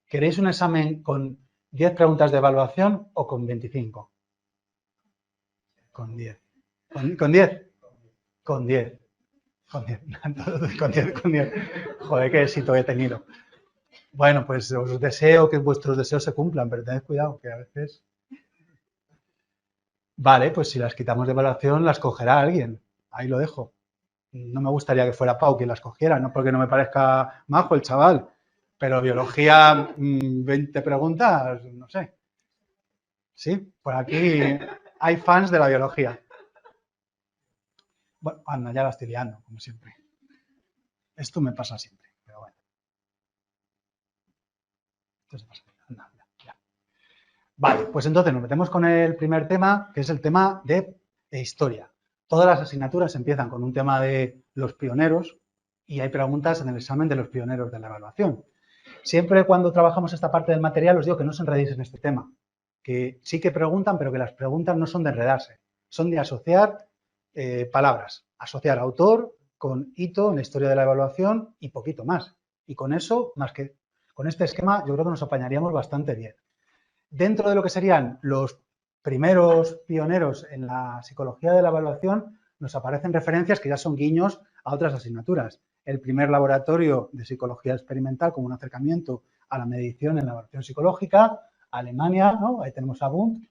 ¿Queréis un examen con 10 preguntas de evaluación o con 25? Con 10. ¿Con 10? Con 10. Con 10. Con 10. Joder, qué éxito he tenido. Bueno, pues os deseo que vuestros deseos se cumplan, pero tened cuidado, que a veces... Vale, pues si las quitamos de evaluación, las cogerá alguien. Ahí lo dejo. No me gustaría que fuera Pau quien las cogiera, no porque no me parezca majo el chaval, pero biología, 20 preguntas, no sé. Sí, por aquí hay fans de la biología. Bueno, anda, ya la estoy liando, como siempre. Esto me pasa siempre, pero bueno. Esto se pasa. Anda, ya. Vale, pues entonces nos metemos con el primer tema, que es el tema de historia. Todas las asignaturas empiezan con un tema de los pioneros y hay preguntas en el examen de los pioneros de la evaluación. Siempre cuando trabajamos esta parte del material os digo que no os enredéis en este tema, que sí que preguntan, pero que las preguntas no son de enredarse, son de asociar palabras, asociar autor con hito en la historia de la evaluación y poquito más. Y con eso, más que con este esquema, yo creo que nos apañaríamos bastante bien. Dentro de lo que serían los primeros pioneros en la psicología de la evaluación nos aparecen referencias que ya son guiños a otras asignaturas. El primer laboratorio de psicología experimental como un acercamiento a la medición en la evaluación psicológica, Alemania, ¿no? Ahí tenemos a Wundt.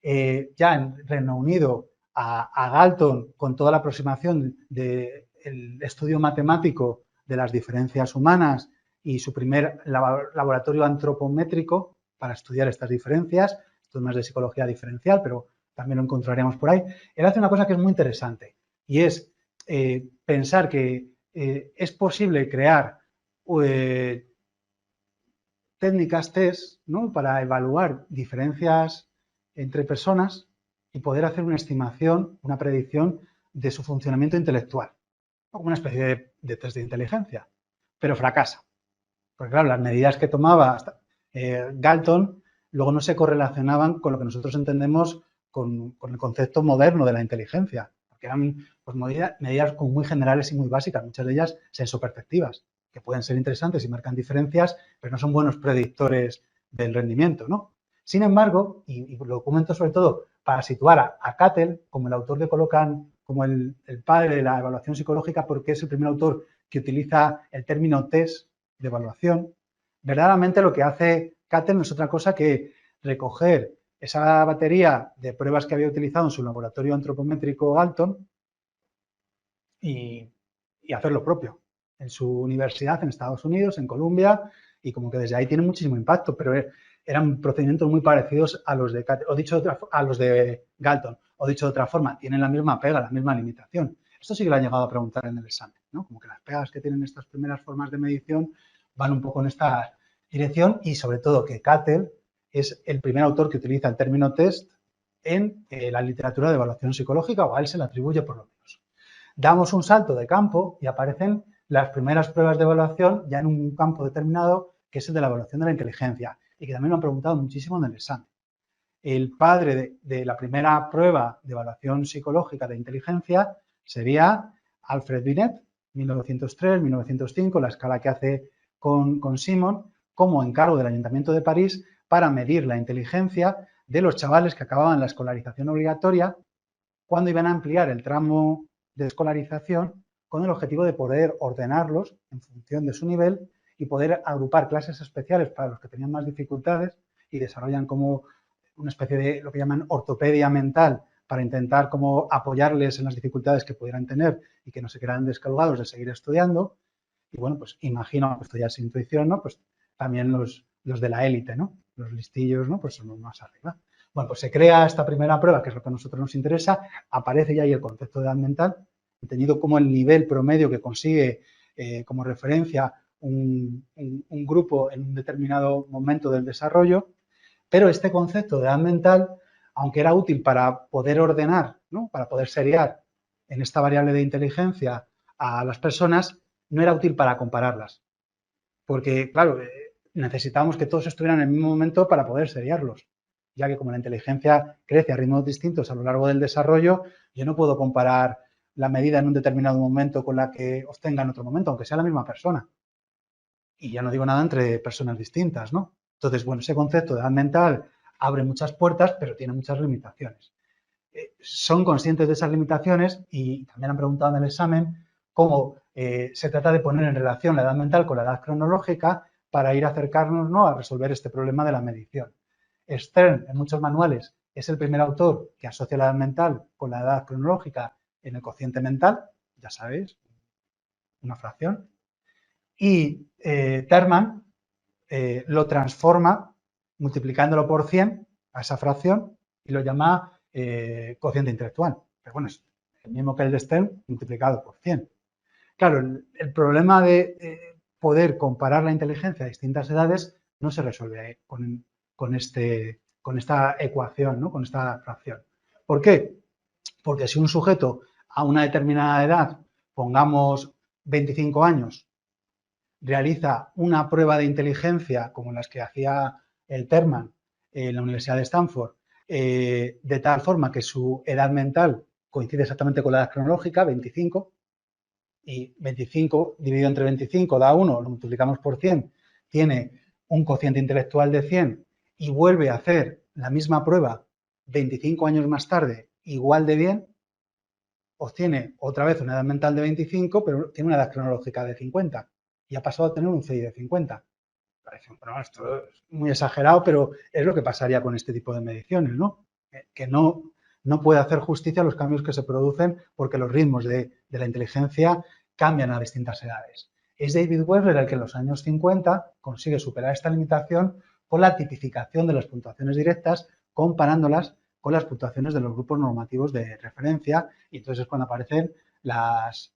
Ya en Reino Unido a Galton con toda la aproximación del estudio matemático de las diferencias humanas y su primer laboratorio antropométrico para estudiar estas diferencias. Esto es más de psicología diferencial, pero también lo encontraremos por ahí. Él hace una cosa que es muy interesante y es pensar que es posible crear técnicas test, ¿no? Para evaluar diferencias entre personas y poder hacer una estimación, una predicción de su funcionamiento intelectual, como una especie de test de inteligencia, pero fracasa. Porque claro, las medidas que tomaba Galton luego no se correlacionaban con lo que nosotros entendemos con el concepto moderno de la inteligencia, porque eran pues, medidas como muy generales y muy básicas, muchas de ellas sensoperceptivas, que pueden ser interesantes y marcan diferencias, pero no son buenos predictores del rendimiento, ¿no? Sin embargo, y lo documento sobre todo para situar a Cattell como el autor que colocan como el padre de la evaluación psicológica, porque es el primer autor que utiliza el término test de evaluación, verdaderamente lo que hace Cattell no es otra cosa que recoger esa batería de pruebas que había utilizado en su laboratorio antropométrico Galton y hacer lo propio en su universidad en Estados Unidos, en Columbia, y como que desde ahí tiene muchísimo impacto, pero eran procedimientos muy parecidos a los de Cattell, a los de Galton, o dicho de otra forma, tienen la misma pega, la misma limitación. Esto sí que lo han llegado a preguntar en el examen, ¿no? Como que las pegas que tienen estas primeras formas de medición van un poco en esta dirección y sobre todo que Cattell es el primer autor que utiliza el término test en la literatura de evaluación psicológica, o a él se le atribuye por lo menos. Damos un salto de campo y aparecen las primeras pruebas de evaluación ya en un campo determinado, que es el de la evaluación de la inteligencia, y que también lo han preguntado muchísimo en el examen. El padre de la primera prueba de evaluación psicológica de inteligencia sería Alfred Binet, 1903-1905, la escala que hace con Simon, como encargo del Ayuntamiento de París para medir la inteligencia de los chavales que acababan la escolarización obligatoria cuando iban a ampliar el tramo de escolarización con el objetivo de poder ordenarlos en función de su nivel y poder agrupar clases especiales para los que tenían más dificultades y desarrollan como una especie de lo que llaman ortopedia mental para intentar como apoyarles en las dificultades que pudieran tener y que no se quedaran descolgados de seguir estudiando. Y bueno, pues imagino, esto ya es intuición, ¿no? Pues también los de la élite, ¿no? Los listillos, ¿no? Pues son los más arriba. Bueno, pues se crea esta primera prueba, que es lo que a nosotros nos interesa, aparece ya ahí el concepto de edad mental, entendido como el nivel promedio que consigue como referencia un grupo en un determinado momento del desarrollo, pero este concepto de edad mental, aunque era útil para poder ordenar, ¿no? Para poder seriar en esta variable de inteligencia a las personas, no era útil para compararlas, porque, claro, necesitábamos que todos estuvieran en el mismo momento para poder seriarlos, ya que como la inteligencia crece a ritmos distintos a lo largo del desarrollo, yo no puedo comparar la medida en un determinado momento con la que obtenga en otro momento, aunque sea la misma persona. Y ya no digo nada entre personas distintas, ¿no? Entonces, bueno, ese concepto de edad mental abre muchas puertas, pero tiene muchas limitaciones. Son conscientes de esas limitaciones y también han preguntado en el examen cómo se trata de poner en relación la edad mental con la edad cronológica para ir a acercarnos, ¿no?, a resolver este problema de la medición. Stern, en muchos manuales, es el primer autor que asocia la edad mental con la edad cronológica en el cociente mental, ya sabéis, una fracción. Y Terman lo transforma multiplicándolo por 100 a esa fracción y lo llama cociente intelectual. Pero bueno, es el mismo que el de Stern multiplicado por 100. Claro, el problema de poder comparar la inteligencia a distintas edades no se resuelve con esta ecuación, ¿no?, con esta fracción. ¿Por qué? Porque si un sujeto a una determinada edad, pongamos 25 años, realiza una prueba de inteligencia como las que hacía el Terman en la Universidad de Stanford, de tal forma que su edad mental coincide exactamente con la edad cronológica, 25, y 25 dividido entre 25 da 1, lo multiplicamos por 100, tiene un cociente intelectual de 100 y vuelve a hacer la misma prueba 25 años más tarde igual de bien, obtiene otra vez una edad mental de 25, pero tiene una edad cronológica de 50 y ha pasado a tener un CI de 50. Parece, bueno, esto es muy exagerado, pero es lo que pasaría con este tipo de mediciones, ¿no? Que no puede hacer justicia a los cambios que se producen porque los ritmos de la inteligencia cambian a distintas edades. Es David Webber el que en los años 50 consigue superar esta limitación con la tipificación de las puntuaciones directas, comparándolas con las puntuaciones de los grupos normativos de referencia, y entonces es cuando aparecen las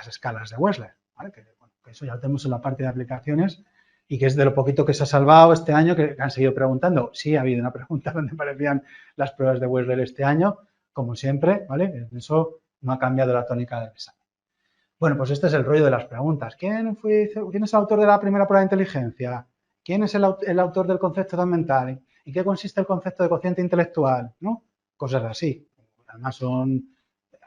escalas de Wechsler, ¿vale? Que eso ya lo tenemos en la parte de aplicaciones y que es de lo poquito que se ha salvado este año, que han seguido preguntando. Sí, ha habido una pregunta donde aparecían las pruebas de Wechsler este año, como siempre, ¿vale? Eso no ha cambiado la tónica del examen. Bueno, pues este es el rollo de las preguntas. ¿Quién es el autor de la primera prueba de inteligencia? ¿Quién es el autor del concepto de mental? ¿En qué consiste el concepto de cociente intelectual? ¿No? Cosas así. Además son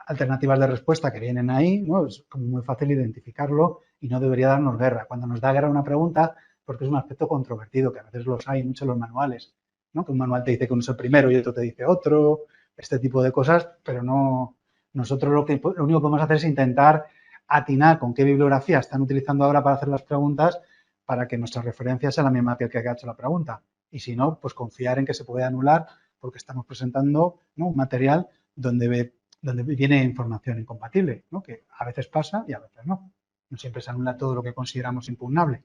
alternativas de respuesta que vienen ahí, ¿no? Es como muy fácil identificarlo y no debería darnos guerra. Cuando nos da guerra una pregunta, porque es un aspecto controvertido, que a veces los hay mucho en los manuales, ¿no? Que un manual te dice que uno es el primero y otro te dice otro, este tipo de cosas, pero no. Nosotros lo único que podemos hacer es intentar atinar con qué bibliografía están utilizando ahora para hacer las preguntas para que nuestra referencia sea la misma que el que ha hecho la pregunta. Y si no, pues confiar en que se puede anular porque estamos presentando, ¿no?, un material donde viene información incompatible, ¿no?, que a veces pasa y a veces no. No siempre se anula todo lo que consideramos impugnable.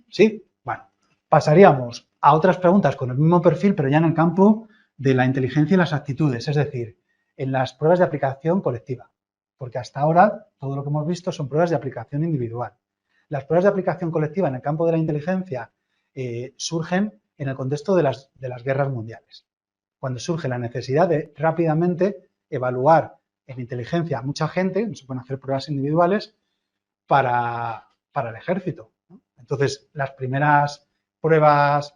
¿Sí? Bueno, pasaríamos a otras preguntas con el mismo perfil, pero ya en el campo de la inteligencia y las actitudes, es decir, en las pruebas de aplicación colectiva. Porque hasta ahora todo lo que hemos visto son pruebas de aplicación individual. Las pruebas de aplicación colectiva en el campo de la inteligencia surgen en el contexto de las guerras mundiales. Cuando surge la necesidad de rápidamente evaluar en inteligencia a mucha gente, no se pueden hacer pruebas individuales para el ejército, ¿no? Entonces, las primeras pruebas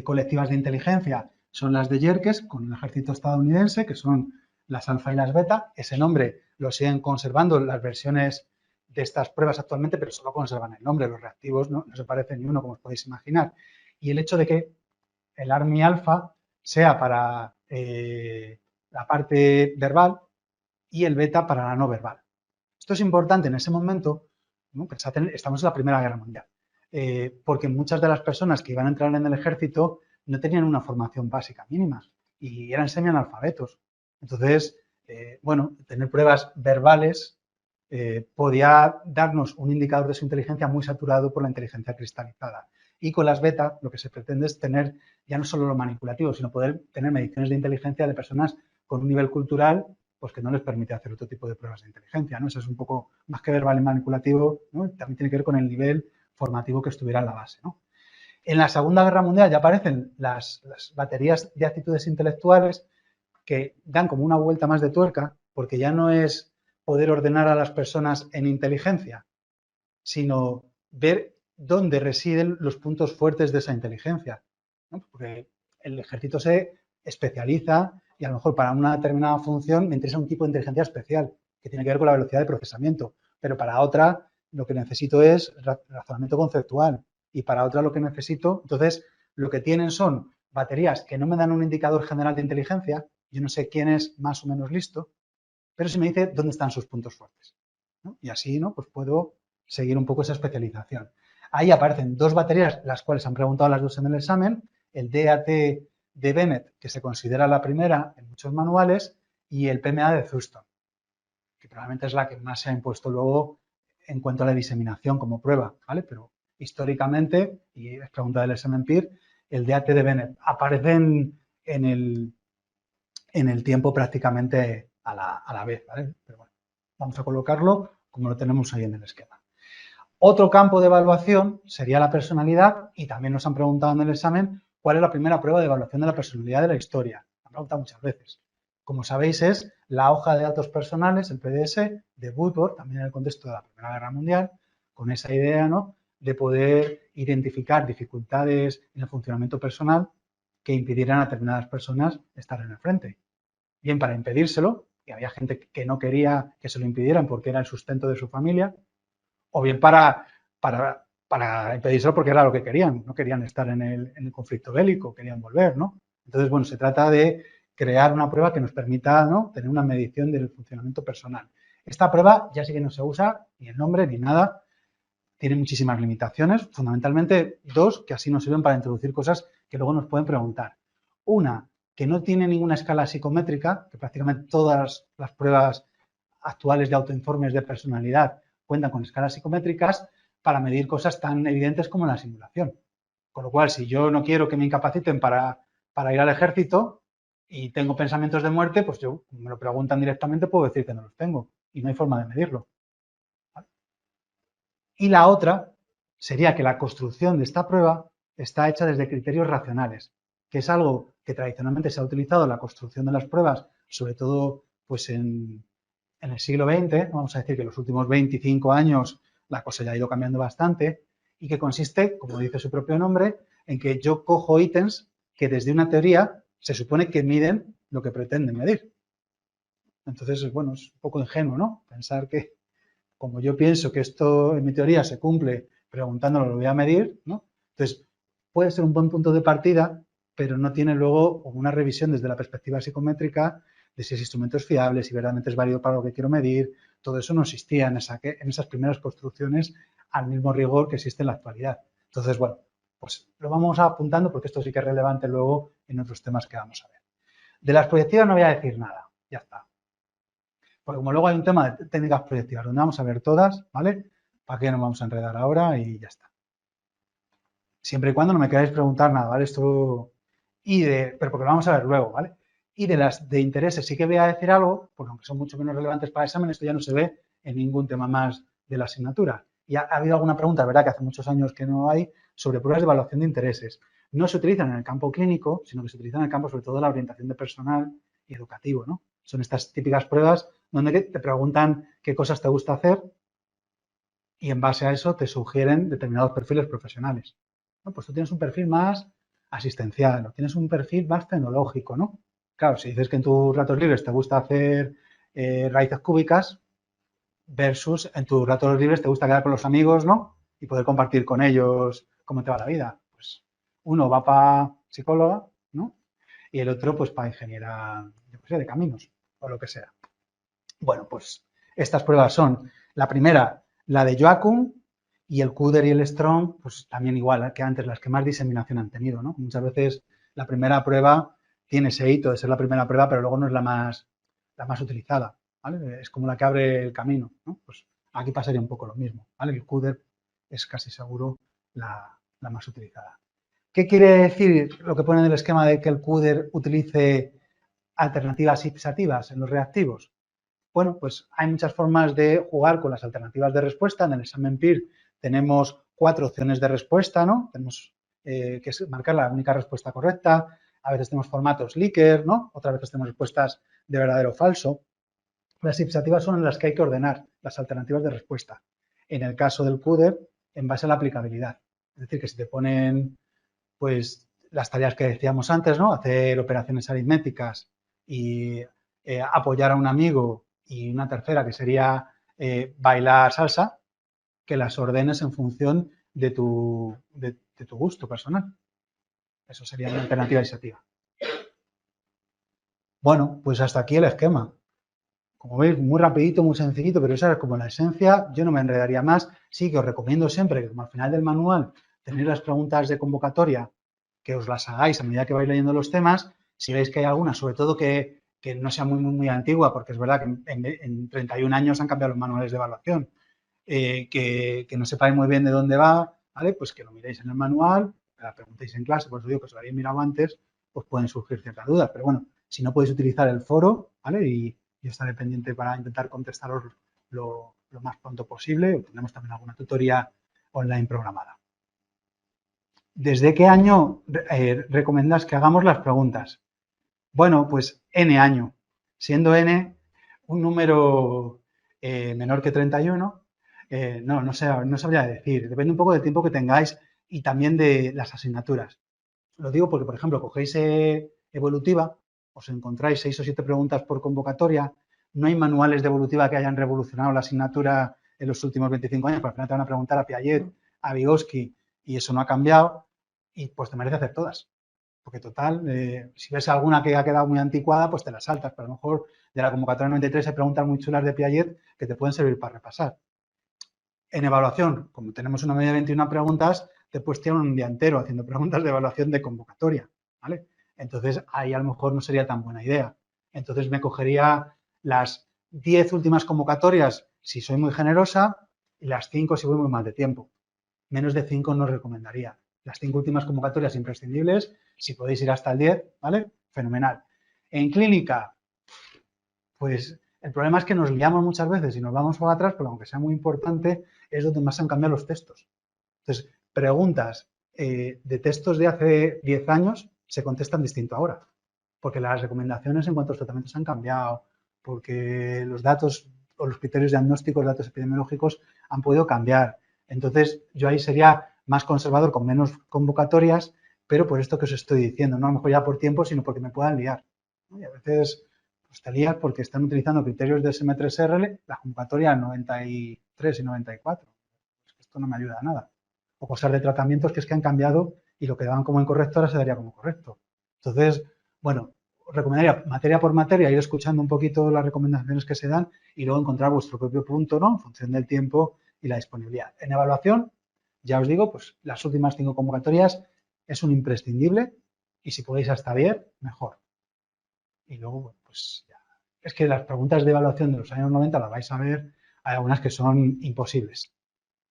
colectivas de inteligencia son las de Yerkes con el ejército estadounidense, que son las alfa y las beta. Ese nombre lo siguen conservando las versiones de estas pruebas actualmente, pero solo conservan el nombre. Los reactivos no se parecen ni uno, como os podéis imaginar. Y el hecho de que el Army Alpha sea para la parte verbal y el beta para la no verbal. Esto es importante en ese momento, ¿no? Pensad, estamos en la Primera Guerra Mundial, porque muchas de las personas que iban a entrar en el ejército no tenían una formación básica mínima y eran semianalfabetos. Entonces, bueno, tener pruebas verbales podía darnos un indicador de su inteligencia muy saturado por la inteligencia cristalizada. Y con las beta lo que se pretende es tener ya no solo lo manipulativo, sino poder tener mediciones de inteligencia de personas con un nivel cultural pues que no les permite hacer otro tipo de pruebas de inteligencia, ¿no? Eso es un poco más que verbal y manipulativo, ¿no? También tiene que ver con el nivel formativo que estuviera en la base, ¿no? En la Segunda Guerra Mundial ya aparecen las baterías de actitudes intelectuales que dan como una vuelta más de tuerca, porque ya no es poder ordenar a las personas en inteligencia, sino ver dónde residen los puntos fuertes de esa inteligencia, ¿no? Porque el ejército se especializa y a lo mejor para una determinada función me interesa un tipo de inteligencia especial que tiene que ver con la velocidad de procesamiento, pero para otra lo que necesito es razonamiento conceptual y para otra lo que necesito, entonces lo que tienen son baterías que no me dan un indicador general de inteligencia, yo no sé quién es más o menos listo, pero sí me dice dónde están sus puntos fuertes, ¿no? Y así, ¿no?, pues puedo seguir un poco esa especialización. Ahí aparecen dos baterías, las cuales han preguntado las dos en el examen, el DAT de Bennett, que se considera la primera en muchos manuales, y el PMA de Thurston, que probablemente es la que más se ha impuesto luego en cuanto a la diseminación como prueba, ¿vale? Pero históricamente, y es pregunta del examen PIR, el DAT de Bennett aparecen en el tiempo prácticamente a la vez, ¿vale? Pero bueno, vamos a colocarlo como lo tenemos ahí en el esquema. Otro campo de evaluación sería la personalidad y también nos han preguntado en el examen cuál es la primera prueba de evaluación de la personalidad de la historia. Me han preguntado muchas veces. Como sabéis, es la hoja de datos personales, el PDS, de Woodward, también en el contexto de la Primera Guerra Mundial, con esa idea, ¿no?, de poder identificar dificultades en el funcionamiento personal que impidieran a determinadas personas estar en el frente. Bien para impedírselo, y había gente que no quería que se lo impidieran porque era el sustento de su familia, o bien para para impedírselo porque era lo que querían. No querían estar en el conflicto bélico, querían volver, ¿no? Entonces, bueno, se trata de crear una prueba que nos permita, ¿no?, tener una medición del funcionamiento personal. Esta prueba ya sí que no se usa ni el nombre ni nada. Tiene muchísimas limitaciones, fundamentalmente dos que así nos sirven para introducir cosas que luego nos pueden preguntar. Una, que no tiene ninguna escala psicométrica, que prácticamente todas las pruebas actuales de autoinformes de personalidad cuentan con escalas psicométricas para medir cosas tan evidentes como la simulación. Con lo cual, si yo no quiero que me incapaciten para ir al ejército y tengo pensamientos de muerte, pues yo, como me lo preguntan directamente, puedo decir que no los tengo y no hay forma de medirlo. Y la otra sería que la construcción de esta prueba está hecha desde criterios racionales, que es algo que tradicionalmente se ha utilizado en la construcción de las pruebas, sobre todo pues en el siglo XX, vamos a decir que en los últimos 25 años la cosa ya ha ido cambiando bastante, y que consiste, como dice su propio nombre, en que yo cojo ítems que desde una teoría se supone que miden lo que pretenden medir. Entonces, bueno, es un poco ingenuo, ¿no?, pensar que como yo pienso que esto en mi teoría se cumple preguntándolo, lo voy a medir, ¿no? Entonces, puede ser un buen punto de partida, pero no tiene luego una revisión desde la perspectiva psicométrica de si ese instrumento es fiable, si verdaderamente es válido para lo que quiero medir. Todo eso no existía en esas primeras construcciones al mismo rigor que existe en la actualidad. Entonces, bueno, pues lo vamos apuntando porque esto sí que es relevante luego en otros temas que vamos a ver. De las proyectivas no voy a decir nada, ya está. Porque como luego hay un tema de técnicas proyectivas donde vamos a ver todas, ¿vale? ¿Para qué nos vamos a enredar ahora? Y ya está. Siempre y cuando no me queráis preguntar nada, ¿vale? Pero porque lo vamos a ver luego, ¿vale? Y de las de intereses sí que voy a decir algo, porque aunque son mucho menos relevantes para el examen, esto ya no se ve en ningún tema más de la asignatura. Y ha habido alguna pregunta, ¿verdad?, que hace muchos años que no hay, sobre pruebas de evaluación de intereses. No se utilizan en el campo clínico, sino que se utilizan en el campo sobre todo de la orientación de personal y educativo, ¿no? Son estas típicas pruebas donde te preguntan qué cosas te gusta hacer y en base a eso te sugieren determinados perfiles profesionales. ¿No? Pues tú tienes un perfil más asistencial o tienes un perfil más tecnológico, ¿no? Claro, si dices que en tus ratos libres te gusta hacer raíces cúbicas versus en tus ratos libres te gusta quedar con los amigos, ¿no?, y poder compartir con ellos cómo te va la vida. Pues uno va para psicóloga, ¿no?, y el otro pues para ingeniera, yo qué sé, de caminos o lo que sea. Bueno, pues estas pruebas son, la primera, la de Joachim, y el Kuder y el Strong, pues también igual que antes, las que más diseminación han tenido, ¿no? Muchas veces la primera prueba tiene ese hito de ser la primera prueba, pero luego no es la más utilizada, ¿vale? Es como la que abre el camino, ¿no? Pues aquí pasaría un poco lo mismo, ¿vale? El Kuder es casi seguro la más utilizada. ¿Qué quiere decir lo que pone en el esquema de que el Kuder utilice alternativas ipsativas en los reactivos? Bueno, pues hay muchas formas de jugar con las alternativas de respuesta. En el examen PIR tenemos 4 opciones de respuesta, ¿no? Tenemos que marcar la única respuesta correcta. A veces tenemos formatos Likert, ¿no? Otras veces tenemos respuestas de verdadero o falso. Las ipsativas son en las que hay que ordenar las alternativas de respuesta. En el caso del Kuder, en base a la aplicabilidad. Es decir, que si te ponen, pues, las tareas que decíamos antes, ¿no? Hacer operaciones aritméticas y apoyar a un amigo, y una tercera que sería bailar salsa, que las ordenes en función de tu gusto personal. Eso sería una alternativa ipsativa. Bueno, pues hasta aquí el esquema. Como veis, muy rapidito, muy sencillito, pero esa es como la esencia. Yo no me enredaría más. Sí que os recomiendo siempre que como al final del manual tenéis las preguntas de convocatoria, que os las hagáis a medida que vais leyendo los temas. Si veis que hay alguna, sobre todo que no sea muy antigua, porque es verdad que en 31 años han cambiado los manuales de evaluación, que no sepáis muy bien de dónde va, ¿vale? Pues que lo miréis en el manual, que la preguntéis en clase, pues os digo que os lo habéis mirado antes, pues pueden surgir ciertas dudas, pero bueno, si no podéis utilizar el foro, ¿vale? Y estaré pendiente para intentar contestaros lo más pronto posible. Tenemos también alguna tutoría online programada. ¿Desde qué año recomendáis que hagamos las preguntas? Bueno, pues N año. Siendo N un número menor que 31, no sabría decir. Depende un poco del tiempo que tengáis y también de las asignaturas. Lo digo porque, por ejemplo, cogéis evolutiva, os encontráis 6 o 7 preguntas por convocatoria. No hay manuales de evolutiva que hayan revolucionado la asignatura en los últimos 25 años, porque al final te van a preguntar a Piaget a Vygotsky y eso no ha cambiado, y pues te merece hacer todas. Porque total, si ves alguna que ha quedado muy anticuada, pues te la saltas. Pero a lo mejor de la convocatoria 93 hay preguntas muy chulas de Piaget que te pueden servir para repasar. En evaluación, como tenemos una media de 21 preguntas, te puedes tirar un día entero haciendo preguntas de evaluación de convocatoria, ¿vale? Entonces, ahí a lo mejor no sería tan buena idea. Entonces, me cogería las 10 últimas convocatorias si soy muy generosa y las 5 si voy muy mal de tiempo. Menos de 5 no recomendaría. Las 5 últimas convocatorias imprescindibles, si podéis ir hasta el 10, ¿vale? Fenomenal. En clínica, pues el problema es que nos liamos muchas veces y nos vamos para atrás, pero aunque sea muy importante, es donde más han cambiado los textos. Entonces, preguntas de textos de hace 10 años se contestan distinto ahora, porque las recomendaciones en cuanto a los tratamientos han cambiado, porque los datos o los criterios diagnósticos, datos epidemiológicos han podido cambiar. Entonces, yo ahí sería más conservador con menos convocatorias, pero por esto que os estoy diciendo, no a lo mejor ya por tiempo, sino porque me puedan liar, ¿no? Y a veces pues, te lías porque están utilizando criterios de SM3R, la convocatoria 93 y 94. Esto no me ayuda a nada. O cosas de tratamientos que es que han cambiado y lo que daban como incorrecto ahora se daría como correcto. Entonces, bueno, os recomendaría materia por materia ir escuchando un poquito las recomendaciones que se dan y luego encontrar vuestro propio punto, ¿no? En función del tiempo y la disponibilidad. En evaluación, ya os digo, pues las últimas 5 convocatorias es un imprescindible y si podéis hasta 10, mejor. Y luego, pues ya. Es que las preguntas de evaluación de los años 90 las vais a ver, hay algunas que son imposibles,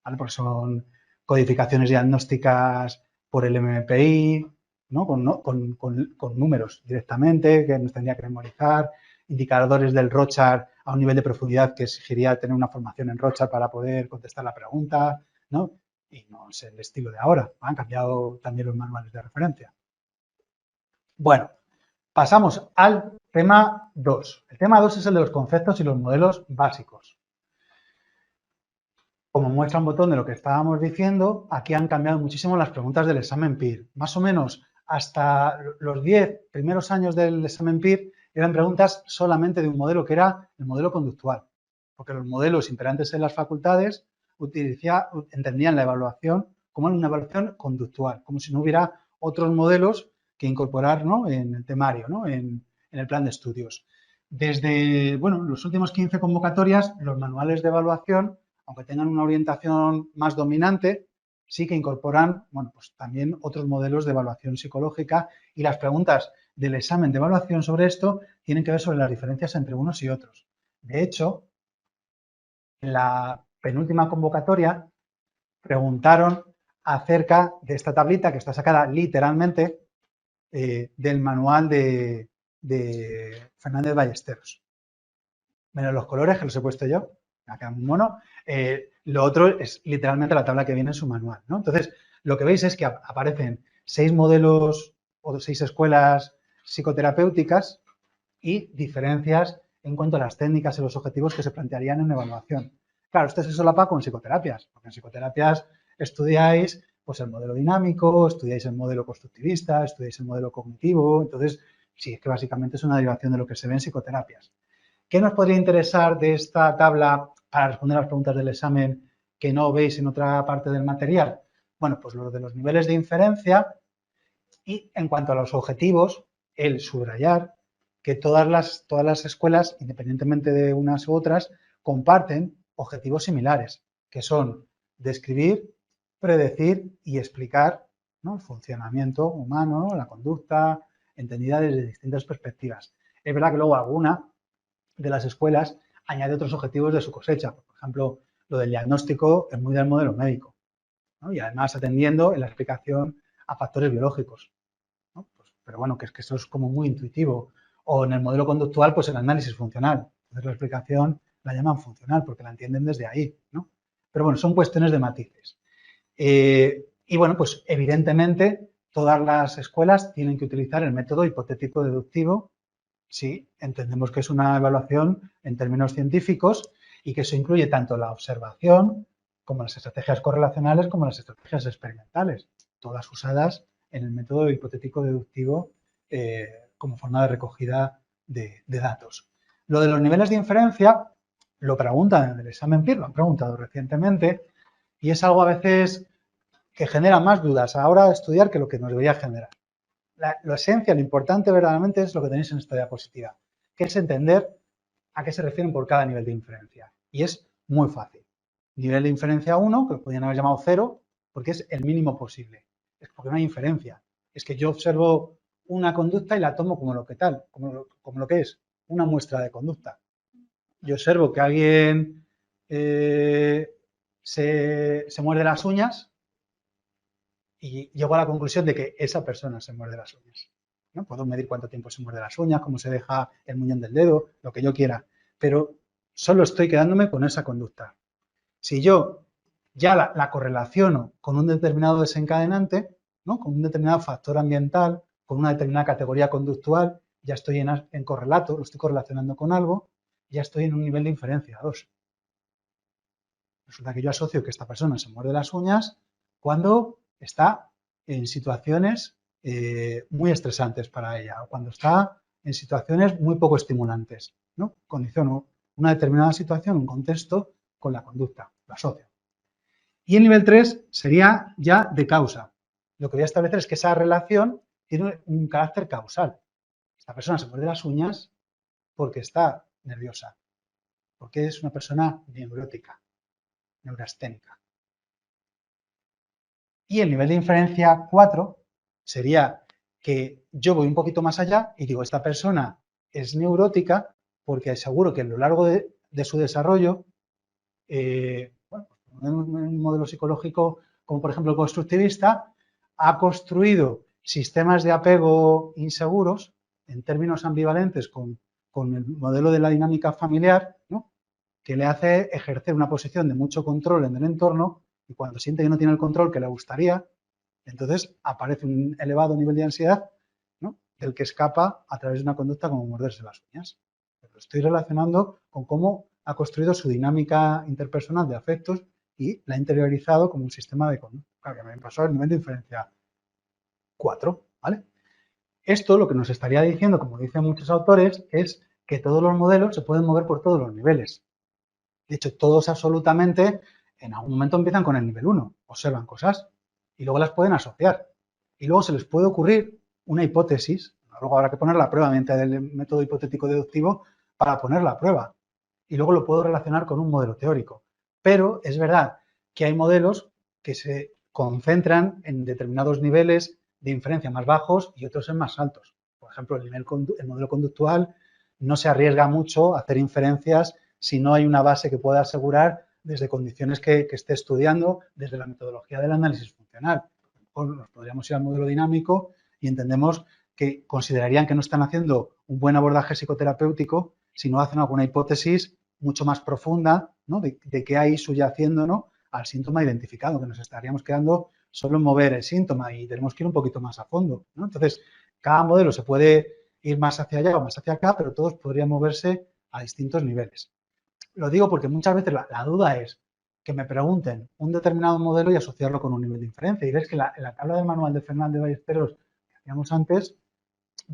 ¿vale? Porque son codificaciones diagnósticas por el MMPI, ¿no? Con números directamente que nos tendría que memorizar, indicadores del Rorschach a un nivel de profundidad que exigiría tener una formación en Rorschach para poder contestar la pregunta, ¿no? Y no es el estilo de ahora, han cambiado también los manuales de referencia. Bueno, pasamos al tema 2. El tema 2 es el de los conceptos y los modelos básicos. Como muestra un botón de lo que estábamos diciendo, aquí han cambiado muchísimo las preguntas del examen PIR. Más o menos hasta los 10 primeros años del examen PIR eran preguntas solamente de un modelo que era el modelo conductual, porque los modelos imperantes en las facultades entendían la evaluación como una evaluación conductual, como si no hubiera otros modelos que incorporar, ¿no? En el temario, ¿no? En el plan de estudios. Desde, bueno, los últimos 15 convocatorias, los manuales de evaluación, aunque tengan una orientación más dominante, sí que incorporan, bueno, pues también otros modelos de evaluación psicológica y las preguntas del examen de evaluación sobre esto tienen que ver sobre las diferencias entre unos y otros. De hecho, en la penúltima convocatoria preguntaron acerca de esta tablita que está sacada literalmente del manual de Fernández Ballesteros. Menos los colores, que los he puesto yo, acá un mono. Lo otro es literalmente la tabla que viene en su manual, ¿no? Entonces, lo que veis es que aparecen 6 modelos o 6 escuelas psicoterapéuticas y diferencias en cuanto a las técnicas y los objetivos que se plantearían en evaluación. Claro, esto se solapa con psicoterapias, porque en psicoterapias estudiáis pues, el modelo dinámico, estudiáis el modelo constructivista, estudiáis el modelo cognitivo. Entonces, sí, es que básicamente es una derivación de lo que se ve en psicoterapias. ¿Qué nos podría interesar de esta tabla para responder a las preguntas del examen que no veis en otra parte del material? Bueno, pues lo de los niveles de inferencia y en cuanto a los objetivos, el subrayar que todas las escuelas, independientemente de unas u otras, comparten objetivos similares, que son describir, predecir y explicar, ¿no? El funcionamiento humano, ¿no? La conducta, entendida desde distintas perspectivas. Es verdad que luego alguna de las escuelas añade otros objetivos de su cosecha. Por ejemplo, lo del diagnóstico es muy del modelo médico, ¿no? Y además atendiendo en la explicación a factores biológicos, ¿no? Pues, pero bueno, que es que eso es como muy intuitivo. O en el modelo conductual, pues el análisis funcional. Entonces la explicación la llaman funcional porque la entienden desde ahí, ¿no? Pero bueno, son cuestiones de matices. Y bueno, pues evidentemente todas las escuelas tienen que utilizar el método hipotético deductivo si entendemos que es una evaluación en términos científicos y que eso incluye tanto la observación como las estrategias correlacionales como las estrategias experimentales, todas usadas en el método hipotético deductivo como forma de recogida de datos. Lo de los niveles de inferencia lo preguntan en el examen PIR, lo han preguntado recientemente y es algo a veces que genera más dudas a la hora de estudiar que lo que nos debería generar. Lo esencial, lo importante verdaderamente es lo que tenéis en esta diapositiva, que es entender a qué se refieren por cada nivel de inferencia. Y es muy fácil. Nivel de inferencia 1, que lo podrían haber llamado 0, porque es el mínimo posible. Es porque no hay inferencia. Es que yo observo una conducta y la tomo como lo que tal, como lo que es, una muestra de conducta. Yo observo que alguien se muerde las uñas y llego a la conclusión de que esa persona se muerde las uñas, ¿no? Puedo medir cuánto tiempo se muerde las uñas, cómo se deja el muñón del dedo, lo que yo quiera, pero solo estoy quedándome con esa conducta. Si yo ya la correlaciono con un determinado desencadenante, ¿no? Con un determinado factor ambiental, con una determinada categoría conductual, ya estoy en correlato, lo estoy correlacionando con algo, ya estoy en un nivel de inferencia 2. Resulta que yo asocio que esta persona se muerde las uñas cuando está en situaciones muy estresantes para ella o cuando está en situaciones muy poco estimulantes, ¿no? Condiciono una determinada situación, un contexto con la conducta, lo asocio. Y el nivel 3 sería ya de causa. Lo que voy a establecer es que esa relación tiene un carácter causal. Esta persona se muerde las uñas porque está nerviosa, porque es una persona neurótica, neurasténica. Y el nivel de inferencia 4 sería que yo voy un poquito más allá y digo, esta persona es neurótica porque seguro que a lo largo de su desarrollo, bueno, en un modelo psicológico como por ejemplo el constructivista, ha construido sistemas de apego inseguros en términos ambivalentes con el modelo de la dinámica familiar, ¿no? Que le hace ejercer una posición de mucho control en el entorno y cuando siente que no tiene el control que le gustaría, entonces aparece un elevado nivel de ansiedad, ¿no? Del que escapa a través de una conducta como morderse las uñas. Lo estoy relacionando con cómo ha construido su dinámica interpersonal de afectos y la ha interiorizado como un sistema de conducta. Claro, que me pasó al nivel de inferencia 4, ¿vale? Esto lo que nos estaría diciendo, como dicen muchos autores, es que todos los modelos se pueden mover por todos los niveles. De hecho, todos absolutamente en algún momento empiezan con el nivel 1, observan cosas y luego las pueden asociar. Y luego se les puede ocurrir una hipótesis, luego habrá que poner la prueba mediante el método hipotético deductivo para poner la prueba. Y luego lo puedo relacionar con un modelo teórico. Pero es verdad que hay modelos que se concentran en determinados niveles de inferencia más bajos y otros en más altos. Por ejemplo, el modelo conductual no se arriesga mucho a hacer inferencias si no hay una base que pueda asegurar desde condiciones que esté estudiando, desde la metodología del análisis funcional. Nos podríamos ir al modelo dinámico y entendemos que considerarían que no están haciendo un buen abordaje psicoterapéutico si no hacen alguna hipótesis mucho más profunda, ¿no? de qué hay subyaciendo, ¿no? Al síntoma identificado, que nos estaríamos quedando solo en mover el síntoma y tenemos que ir un poquito más a fondo, ¿no? Entonces, cada modelo se puede ir más hacia allá o más hacia acá, pero todos podrían moverse a distintos niveles. Lo digo porque muchas veces la duda es que me pregunten un determinado modelo y asociarlo con un nivel de inferencia. Y ves que en la tabla del manual de Fernández Ballesteros que hacíamos antes,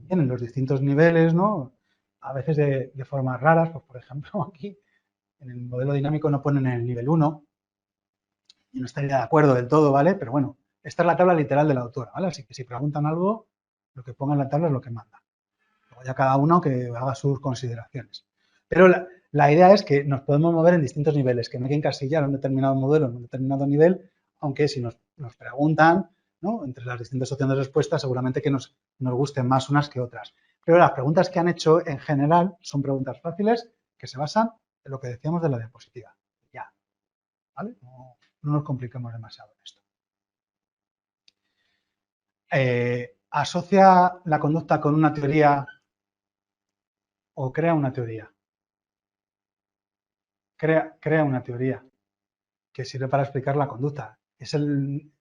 tienen los distintos niveles, ¿no? A veces de formas raras, pues por ejemplo aquí en el modelo dinámico no ponen el nivel 1, y no estaría de acuerdo del todo, ¿vale? Pero bueno, esta es la tabla literal de la autora, ¿vale? Así que si preguntan algo, lo que ponga en la tabla es lo que manda. Luego ya cada uno que haga sus consideraciones. Pero la idea es que nos podemos mover en distintos niveles, que no hay que encasillar un determinado modelo en un determinado nivel, aunque si nos preguntan, ¿no? Entre las distintas opciones de respuesta, seguramente que nos gusten más unas que otras. Pero las preguntas que han hecho en general son preguntas fáciles que se basan en lo que decíamos de la diapositiva. Ya, ¿vale? No nos compliquemos demasiado en esto. ¿Asocia la conducta con una teoría o crea una teoría? Crea una teoría que sirve para explicar la conducta. Es el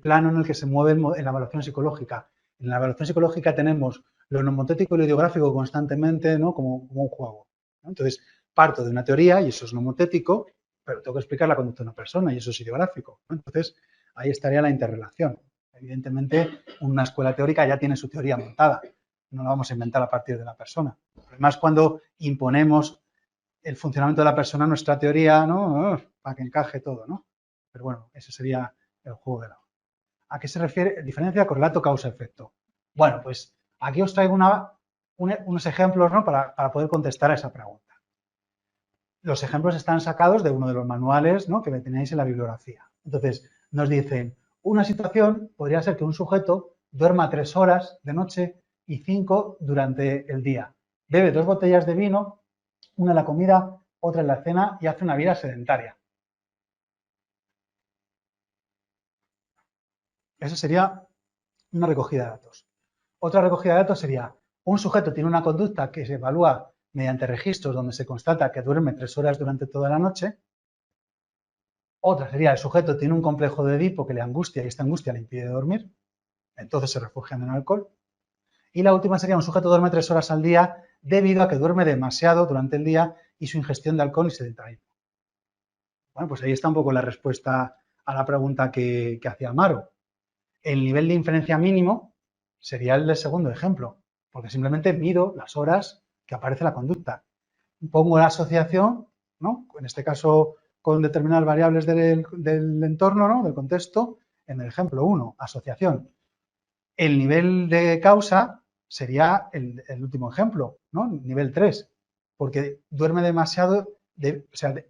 plano en el que se mueve en la evaluación psicológica. En la evaluación psicológica tenemos lo nomotético y lo ideográfico constantemente, ¿no? como un juego, ¿no? Entonces, parto de una teoría y eso es nomotético, pero tengo que explicar la conducta de una persona y eso es ideográfico, ¿no? Entonces, ahí estaría la interrelación. Evidentemente, una escuela teórica ya tiene su teoría montada. No la vamos a inventar a partir de la persona. Además, cuando imponemos el funcionamiento de la persona a nuestra teoría, ¿no? Para que encaje todo, ¿no? Pero bueno, ese sería el juego de la ¿A qué se refiere? Diferencia correlato causa-efecto. Bueno, pues aquí os traigo unos ejemplos, ¿no? para poder contestar a esa pregunta. Los ejemplos están sacados de uno de los manuales, ¿no? que me tenéis en la bibliografía. Entonces, nos dicen, una situación podría ser que un sujeto duerma 3 horas de noche y 5 durante el día. Bebe 2 botellas de vino, una en la comida, otra en la cena y hace una vida sedentaria. Esa sería una recogida de datos. Otra recogida de datos sería, un sujeto tiene una conducta que se evalúa mediante registros donde se constata que duerme 3 horas durante toda la noche. Otra sería, el sujeto tiene un complejo de Edipo que le angustia y esta angustia le impide dormir, entonces se refugian en alcohol. Y la última sería, un sujeto duerme 3 horas al día debido a que duerme demasiado durante el día y su ingestión de alcohol y sedentarismo. Bueno, pues ahí está un poco la respuesta a la pregunta que hacía Amaro. El nivel de inferencia mínimo sería el del segundo ejemplo, porque simplemente mido las horas que aparece la conducta. Pongo la asociación, ¿no? En este caso con determinadas variables del entorno, ¿no? Del contexto, en el ejemplo 1, asociación. El nivel de causa sería el último ejemplo, ¿no? Nivel 3, porque duerme demasiado,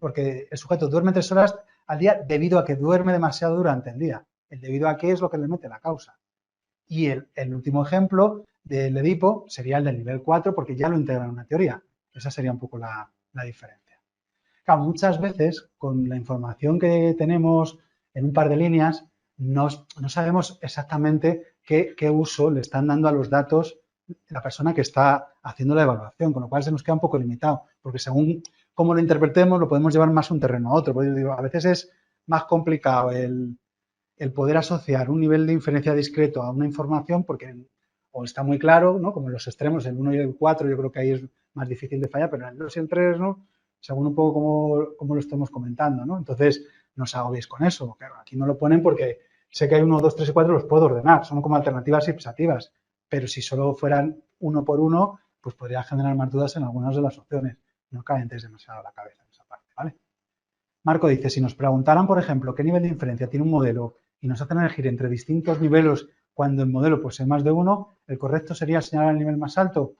porque el sujeto duerme 3 horas al día debido a que duerme demasiado durante el día. El debido a qué es lo que le mete la causa. Y el último ejemplo del Edipo sería el del nivel 4 porque ya lo integra en una teoría. Esa sería un poco la diferencia. Claro, muchas veces con la información que tenemos en un par de líneas no sabemos exactamente qué uso le están dando a los datos la persona que está haciendo la evaluación, con lo cual se nos queda un poco limitado, porque según cómo lo interpretemos lo podemos llevar más a un terreno a otro. Porque digo, a veces es más complicado el poder asociar un nivel de inferencia discreto a una información porque o está muy claro, ¿no? Como en los extremos, el 1 y el 4, yo creo que ahí es más difícil de fallar, pero en el 2 y el 3, ¿no? Según un poco cómo lo estemos comentando, ¿no? Entonces, no os agobiéis con eso. Claro, aquí no lo ponen porque sé que hay 1, 2, 3 y 4, los puedo ordenar, son como alternativas ipsativas, pero si solo fueran uno por uno, pues podría generar más dudas en algunas de las opciones. No calientéis demasiado la cabeza en esa parte, ¿vale? Marco dice, si nos preguntaran, por ejemplo, qué nivel de inferencia tiene un modelo y nos hacen elegir entre distintos niveles cuando el modelo posee más de uno, ¿el correcto sería señalar el nivel más alto?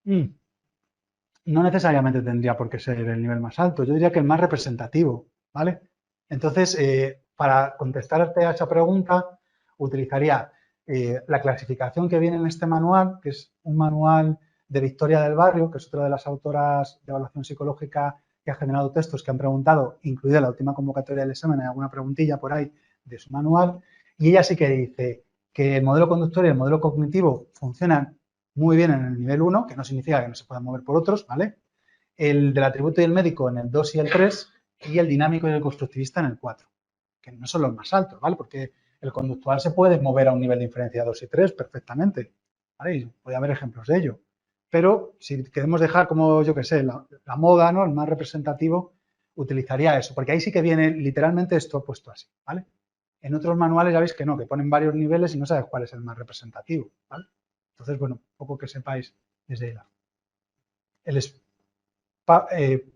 No necesariamente tendría por qué ser el nivel más alto, yo diría que el más representativo, ¿vale? Entonces, para contestarte a esa pregunta, utilizaría la clasificación que viene en este manual, que es un manual de Victoria del Barrio, que es otra de las autoras de evaluación psicológica que ha generado textos que han preguntado, incluida la última convocatoria del examen, hay alguna preguntilla por ahí de su manual, y ella sí que dice que el modelo conductor y el modelo cognitivo funcionan muy bien en el nivel 1, que no significa que no se puedan mover por otros, ¿vale? El del atributo y el médico en el 2 y el 3, y el dinámico y el constructivista en el 4, que no son los más altos, ¿vale? Porque el conductual se puede mover a un nivel de inferencia 2 y 3 perfectamente, ¿vale? Y puede haber ejemplos de ello. Pero si queremos dejar como, yo qué sé, la moda, ¿no? El más representativo, utilizaría eso, porque ahí sí que viene literalmente esto puesto así, ¿vale? En otros manuales ya veis que no, que ponen varios niveles y no sabes cuál es el más representativo, ¿vale? Entonces, bueno, un poco que sepáis desde ahí.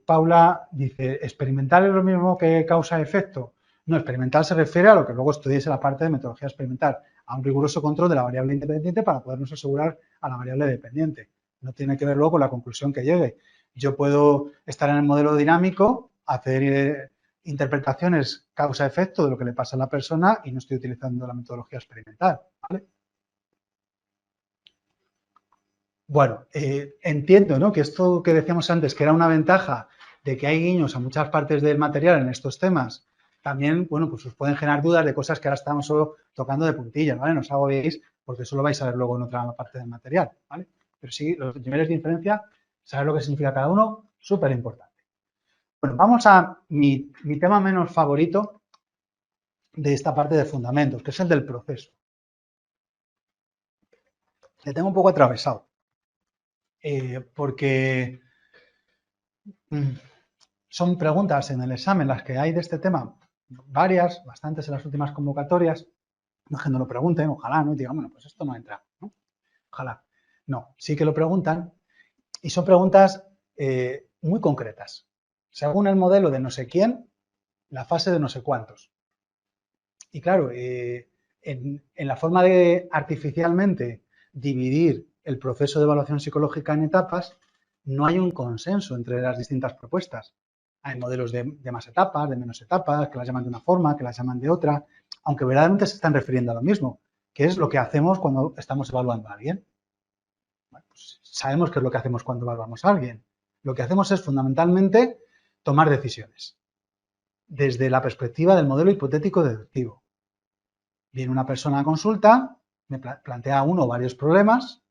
Paula dice, ¿experimental es lo mismo que causa-efecto? No, experimental se refiere a lo que luego estudiéis en la parte de metodología experimental, a un riguroso control de la variable independiente para podernos asegurar a la variable dependiente. No tiene que ver luego con la conclusión que llegue. Yo puedo estar en el modelo dinámico, hacer interpretaciones causa-efecto de lo que le pasa a la persona y no estoy utilizando la metodología experimental, ¿vale? Bueno, entiendo, ¿no? Que esto que decíamos antes, que era una ventaja de que hay guiños a muchas partes del material en estos temas, también, bueno, pues os pueden generar dudas de cosas que ahora estamos solo tocando de puntillas, ¿vale? No os agobiéis porque eso lo vais a ver luego en otra parte del material, ¿vale? Pero sí, los niveles de inferencia, saber lo que significa cada uno, súper importante. Bueno, vamos a mi tema menos favorito de esta parte de fundamentos, que es el del proceso. Le tengo un poco atravesado. Porque son preguntas en el examen las que hay de este tema, varias, bastantes en las últimas convocatorias, no es que no lo pregunten, ojalá, ¿no? Y digan, bueno, pues esto no entra, ¿no? Ojalá. No, sí que lo preguntan y son preguntas muy concretas. Según el modelo de no sé quién, la fase de no sé cuántos. Y claro, en la forma de artificialmente dividir el proceso de evaluación psicológica en etapas, no hay un consenso entre las distintas propuestas. Hay modelos de más etapas, de menos etapas, que las llaman de una forma, que las llaman de otra, aunque verdaderamente se están refiriendo a lo mismo, que es lo que hacemos cuando estamos evaluando a alguien. Bueno, pues sabemos qué es lo que hacemos cuando evaluamos a alguien. Lo que hacemos es fundamentalmente tomar decisiones desde la perspectiva del modelo hipotético deductivo. Viene una persona a consulta, me plantea uno o varios problemas,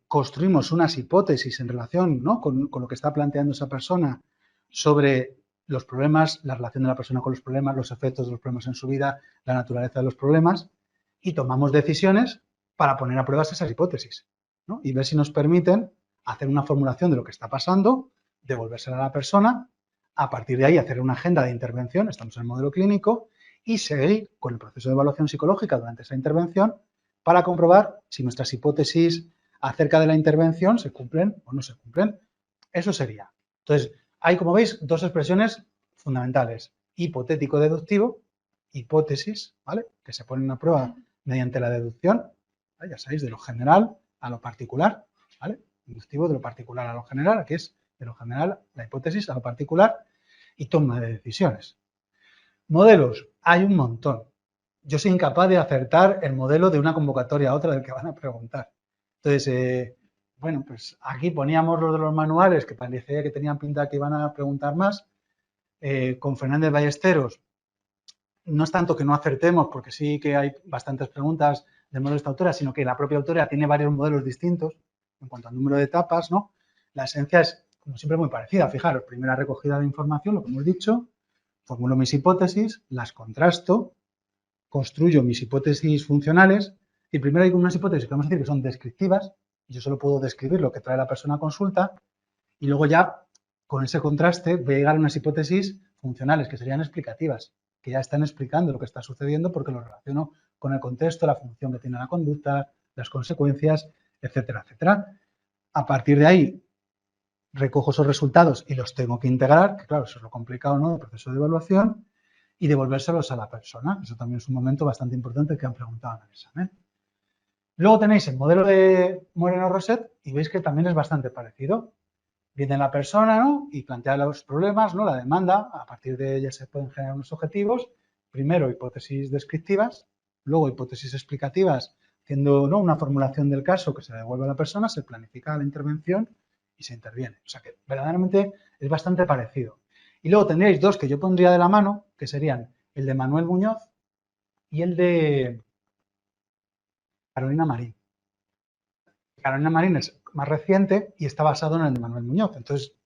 construimos unas hipótesis en relación, ¿no?, con lo que está planteando esa persona sobre los problemas, la relación de la persona con los problemas, los efectos de los problemas en su vida, la naturaleza de los problemas, y tomamos decisiones para poner a prueba esas hipótesis, ¿no?, y ver si nos permiten hacer una formulación de lo que está pasando, devolvérsela a la persona, a partir de ahí hacer una agenda de intervención, estamos en el modelo clínico, y seguir con el proceso de evaluación psicológica durante esa intervención para comprobar si nuestras hipótesis acerca de la intervención se cumplen o no se cumplen. Eso sería. Entonces, hay, como veis, dos expresiones fundamentales. Hipotético-deductivo, hipótesis, ¿vale?, que se ponen a prueba mediante la deducción, ¿vale?, ya sabéis, de lo general a lo particular, ¿vale? Deductivo de lo particular a lo general, aquí es de lo general, la hipótesis a lo particular, y toma de decisiones. Modelos, hay un montón. Yo soy incapaz de acertar el modelo de una convocatoria a otra del que van a preguntar. Entonces, bueno, pues aquí poníamos los de los manuales, que parecía que tenían pinta que iban a preguntar más. Con Fernández Ballesteros, no es tanto que no acertemos, porque sí que hay bastantes preguntas del modelo de esta autora, sino que la propia autora tiene varios modelos distintos en cuanto al número de etapas, ¿no? La esencia es, como siempre, muy parecida. Fijaros, primera recogida de información, lo que hemos dicho, formulo mis hipótesis, las contrasto, construyo mis hipótesis funcionales, y primero hay unas hipótesis que vamos a decir que son descriptivas, yo solo puedo describir lo que trae la persona a consulta, y luego ya, con ese contraste, voy a llegar a unas hipótesis funcionales, que serían explicativas, que ya están explicando lo que está sucediendo porque lo relaciono con el contexto, la función que tiene la conducta, las consecuencias, etcétera, etcétera. A partir de ahí, recojo esos resultados y los tengo que integrar, que claro, eso es lo complicado, ¿no?, del proceso de evaluación, y devolvérselos a la persona. Eso también es un momento bastante importante que han preguntado en el examen. Luego tenéis el modelo de Moreno-Roset y veis que también es bastante parecido. Viene la persona, ¿no?, y plantea los problemas, ¿no?, la demanda, a partir de ella se pueden generar unos objetivos. Primero, hipótesis descriptivas, luego hipótesis explicativas, haciendo, ¿no?, una formulación del caso que se devuelve a la persona, se planifica la intervención y se interviene. O sea que verdaderamente es bastante parecido. Y luego tendríais dos que yo pondría de la mano, que serían el de Manuel Muñoz y el de Carolina Marín. Carolina Marín es más reciente y está basado en el de Manuel Muñoz. Entonces,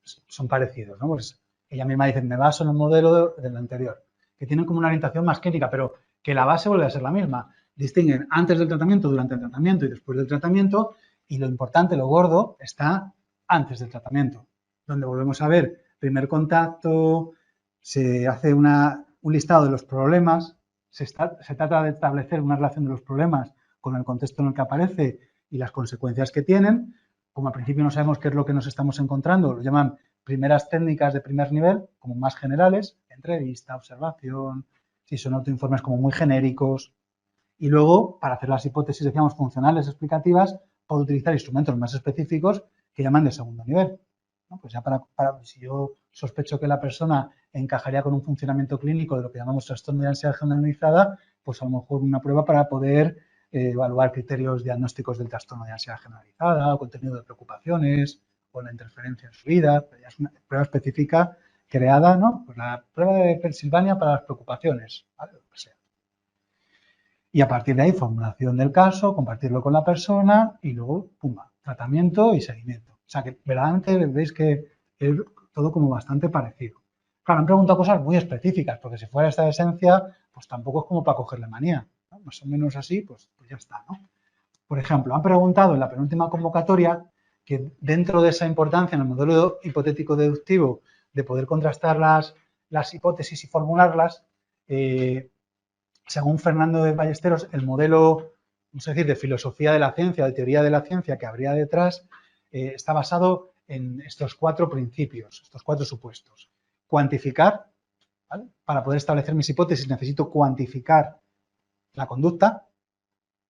son parecidos, ¿no? Pues ella misma dice, me baso en el modelo del anterior, que tienen como una orientación más clínica, pero que la base vuelve a ser la misma. Distinguen antes del tratamiento, durante el tratamiento y después del tratamiento, y lo importante, lo gordo, está antes del tratamiento, donde volvemos a ver primer contacto, se hace un listado de los problemas, se trata de establecer una relación de los problemas con el contexto en el que aparece y las consecuencias que tienen. Como al principio no sabemos qué es lo que nos estamos encontrando, lo llaman primeras técnicas de primer nivel, como más generales, entrevista, observación, si son autoinformes como muy genéricos. Y luego, para hacer las hipótesis, decíamos, funcionales, explicativas, puedo utilizar instrumentos más específicos que llaman de segundo nivel, ¿no? Pues ya si yo sospecho que la persona encajaría con un funcionamiento clínico de lo que llamamos trastorno de ansiedad generalizada, pues a lo mejor una prueba para poder evaluar criterios diagnósticos del trastorno de ansiedad generalizada, o contenido de preocupaciones, o la interferencia en su vida. Ya es una prueba específica creada, ¿no? Pues la prueba de Pensilvania para las preocupaciones, ¿vale? Lo que sea. Y a partir de ahí, formulación del caso, compartirlo con la persona y luego, pumba, tratamiento y seguimiento. O sea que verdaderamente veis que es todo como bastante parecido. Claro, han preguntado cosas muy específicas, porque si fuera esta esencia, pues tampoco es como para cogerle manía, ¿no? Más o menos así, pues ya está, ¿no? Por ejemplo, han preguntado en la penúltima convocatoria que dentro de esa importancia en el modelo hipotético deductivo de poder contrastar las hipótesis y formularlas, según Fernando de Ballesteros, el modelo, vamos a decir, de filosofía de la ciencia, de teoría de la ciencia que habría detrás, está basado en estos cuatro principios, estos cuatro supuestos. Cuantificar, ¿vale? Para poder establecer mis hipótesis necesito cuantificar la conducta.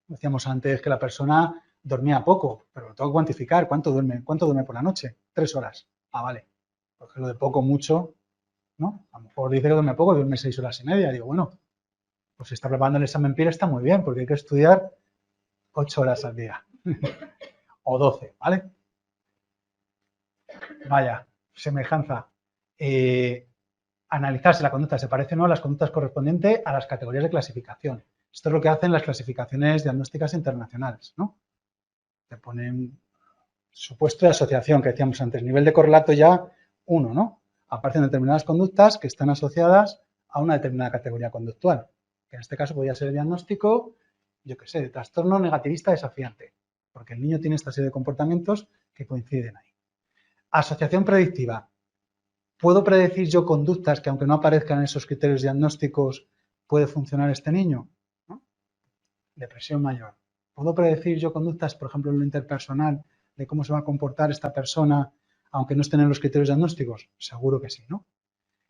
Decíamos antes que la persona dormía poco, pero lo tengo que cuantificar. ¿Cuánto duerme por la noche? 3 horas. Ah, vale. Porque lo de poco, mucho, ¿no? A lo mejor dice que duerme poco, duerme 6 horas y media. Digo, bueno, pues si está preparando el examen PIR está muy bien, porque hay que estudiar 8 horas al día. O 12, ¿vale? Vaya, semejanza. Analizar si la conducta se parece o no a las conductas correspondientes a las categorías de clasificación. Esto es lo que hacen las clasificaciones diagnósticas internacionales, ¿no? Te ponen supuesto de asociación, que decíamos antes, nivel de correlato ya 1, ¿no? Aparecen determinadas conductas que están asociadas a una determinada categoría conductual, que en este caso podría ser el diagnóstico, yo qué sé, de trastorno negativista desafiante, porque el niño tiene esta serie de comportamientos que coinciden ahí. Asociación predictiva. ¿Puedo predecir yo conductas que, aunque no aparezcan en esos criterios diagnósticos, puede funcionar este niño? ¿No? Depresión mayor. ¿Puedo predecir yo conductas, por ejemplo, en lo interpersonal, de cómo se va a comportar esta persona, aunque no estén en los criterios diagnósticos? Seguro que sí, ¿no?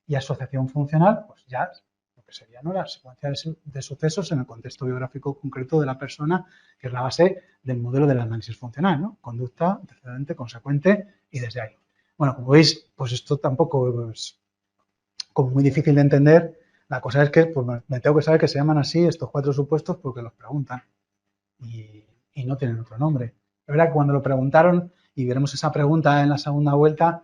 Y asociación funcional, pues ya lo que sería, ¿no?, la secuencia de sucesos en el contexto biográfico concreto de la persona, que es la base del modelo del análisis funcional, ¿no? Conducta, antecedente, consecuente y desde ahí. Bueno, como veis, pues esto tampoco es como muy difícil de entender. La cosa es que pues, me tengo que saber que se llaman así estos 4 supuestos porque los preguntan y no tienen otro nombre. Es verdad que cuando lo preguntaron, y veremos esa pregunta en la segunda vuelta,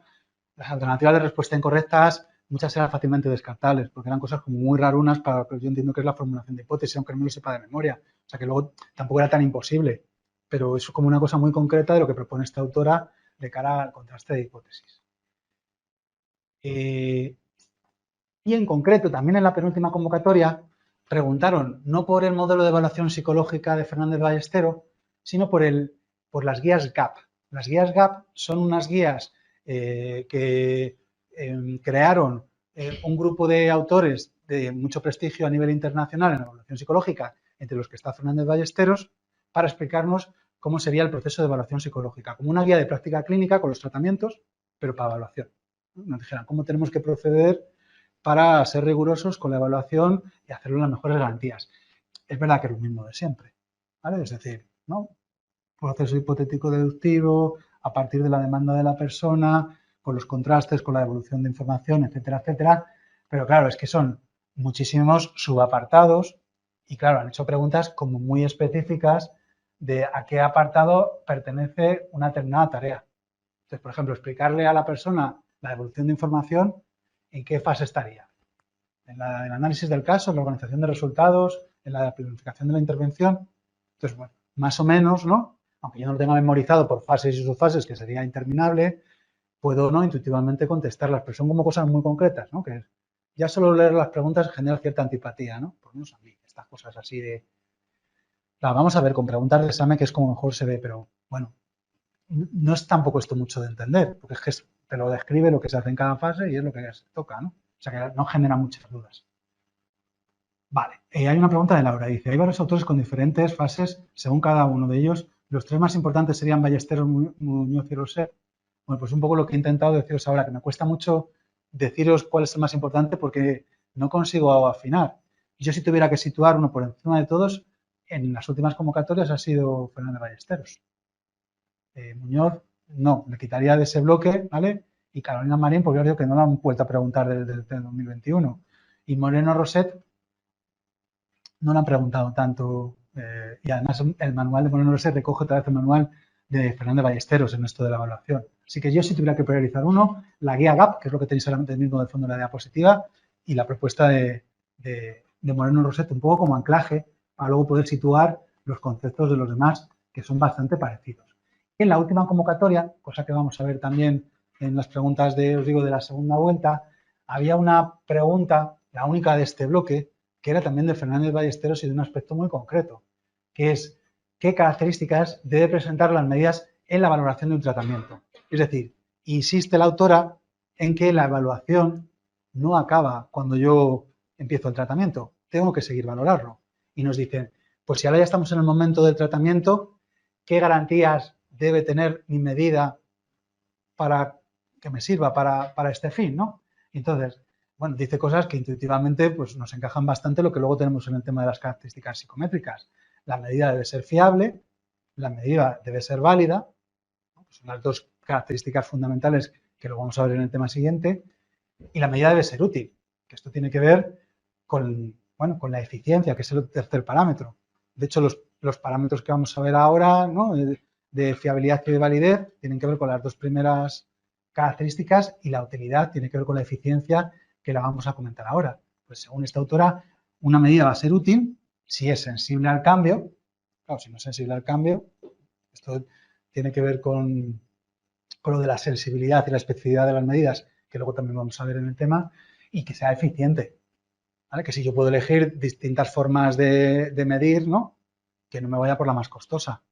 las alternativas de respuesta incorrectas muchas eran fácilmente descartables porque eran cosas como muy rarunas para lo que yo entiendo que es la formulación de hipótesis, aunque no me lo sepa de memoria. O sea que luego tampoco era tan imposible, pero es como una cosa muy concreta de lo que propone esta autora de cara al contraste de hipótesis. Y en concreto, también en la penúltima convocatoria, preguntaron no por el modelo de evaluación psicológica de Fernández Ballesteros, sino por las guías GAP. Las guías GAP son unas guías que crearon un grupo de autores de mucho prestigio a nivel internacional en la evaluación psicológica, entre los que está Fernández Ballesteros, para explicarnos cómo sería el proceso de evaluación psicológica, como una guía de práctica clínica con los tratamientos, pero para evaluación. Nos dijeron cómo tenemos que proceder para ser rigurosos con la evaluación y hacerlo las mejores garantías. Es verdad que es lo mismo de siempre, ¿vale? Es decir, ¿no? Proceso hipotético deductivo, a partir de la demanda de la persona, con los contrastes, con la devolución de información, etcétera, etcétera. Pero claro, es que son muchísimos subapartados y claro, han hecho preguntas como muy específicas de a qué apartado pertenece una determinada tarea. Entonces, por ejemplo, explicarle a la persona la devolución de información, ¿en qué fase estaría? ¿En el análisis del caso, en la organización de resultados, en la planificación de la intervención? Entonces, bueno, más o menos, ¿no? Aunque yo no lo tenga memorizado por fases y subfases, que sería interminable, puedo, ¿no?, intuitivamente contestarlas, pero son como cosas muy concretas, ¿no? Que ya solo leer las preguntas genera cierta antipatía, ¿no? Por lo menos a mí, estas cosas así de... Claro, vamos a ver, con preguntas de examen que es como mejor se ve, pero bueno, no es tampoco esto mucho de entender, porque es que te lo describe lo que se hace en cada fase y es lo que se toca, ¿no? O sea que no genera muchas dudas. Vale, hay una pregunta de Laura, dice, hay varios autores con diferentes fases según cada uno de ellos. Los 3 más importantes serían Ballesteros, Muñoz y Roset. Bueno, pues un poco lo que he intentado deciros ahora, que me cuesta mucho deciros cuál es el más importante porque no consigo afinar. Yo si tuviera que situar uno por encima de todos, en las últimas convocatorias ha sido Fernández Ballesteros. Muñoz, no, le quitaría de ese bloque, ¿vale? Y Carolina Marín, porque yo digo que no la han vuelto a preguntar desde el 2021. Y Moreno Roset, no le han preguntado tanto. Y además el manual de Moreno Roset recoge otra vez el manual de Fernández Ballesteros en esto de la evaluación. Así que yo si tuviera que priorizar uno, la guía GAP, que es lo que tenéis ahora mismo de fondo en la diapositiva, y la propuesta de Moreno Roset, un poco como anclaje, para luego poder situar los conceptos de los demás, que son bastante parecidos. En la última convocatoria, cosa que vamos a ver también en las preguntas de, os digo, de la segunda vuelta, había una pregunta, la única de este bloque, que era también de Fernández Ballesteros y de un aspecto muy concreto, que es qué características debe presentar las medidas en la valoración de un tratamiento. Es decir, insiste la autora en que la evaluación no acaba cuando yo empiezo el tratamiento, tengo que seguir valorarlo. Y nos dicen, pues si ahora ya estamos en el momento del tratamiento, ¿qué garantías debe tener mi medida para que me sirva para este fin, ¿no? Entonces, bueno, dice cosas que intuitivamente pues, nos encajan bastante lo que luego tenemos en el tema de las características psicométricas. La medida debe ser fiable, la medida debe ser válida, ¿no? Son las dos características fundamentales que lo vamos a ver en el tema siguiente, y la medida debe ser útil, que esto tiene que ver con, bueno, con la eficiencia, que es el tercer parámetro. De hecho, los parámetros que vamos a ver ahora, ¿no? de fiabilidad y de validez tienen que ver con las dos primeras características, y la utilidad tiene que ver con la eficiencia, que la vamos a comentar ahora. Pues según esta autora, una medida va a ser útil si es sensible al cambio. Claro, si no es sensible al cambio, esto tiene que ver con lo de la sensibilidad y la especificidad de las medidas, que luego también vamos a ver en el tema, y que sea eficiente. ¿Vale? Que si yo puedo elegir distintas formas de medir, ¿no? Que no me vaya por la más costosa.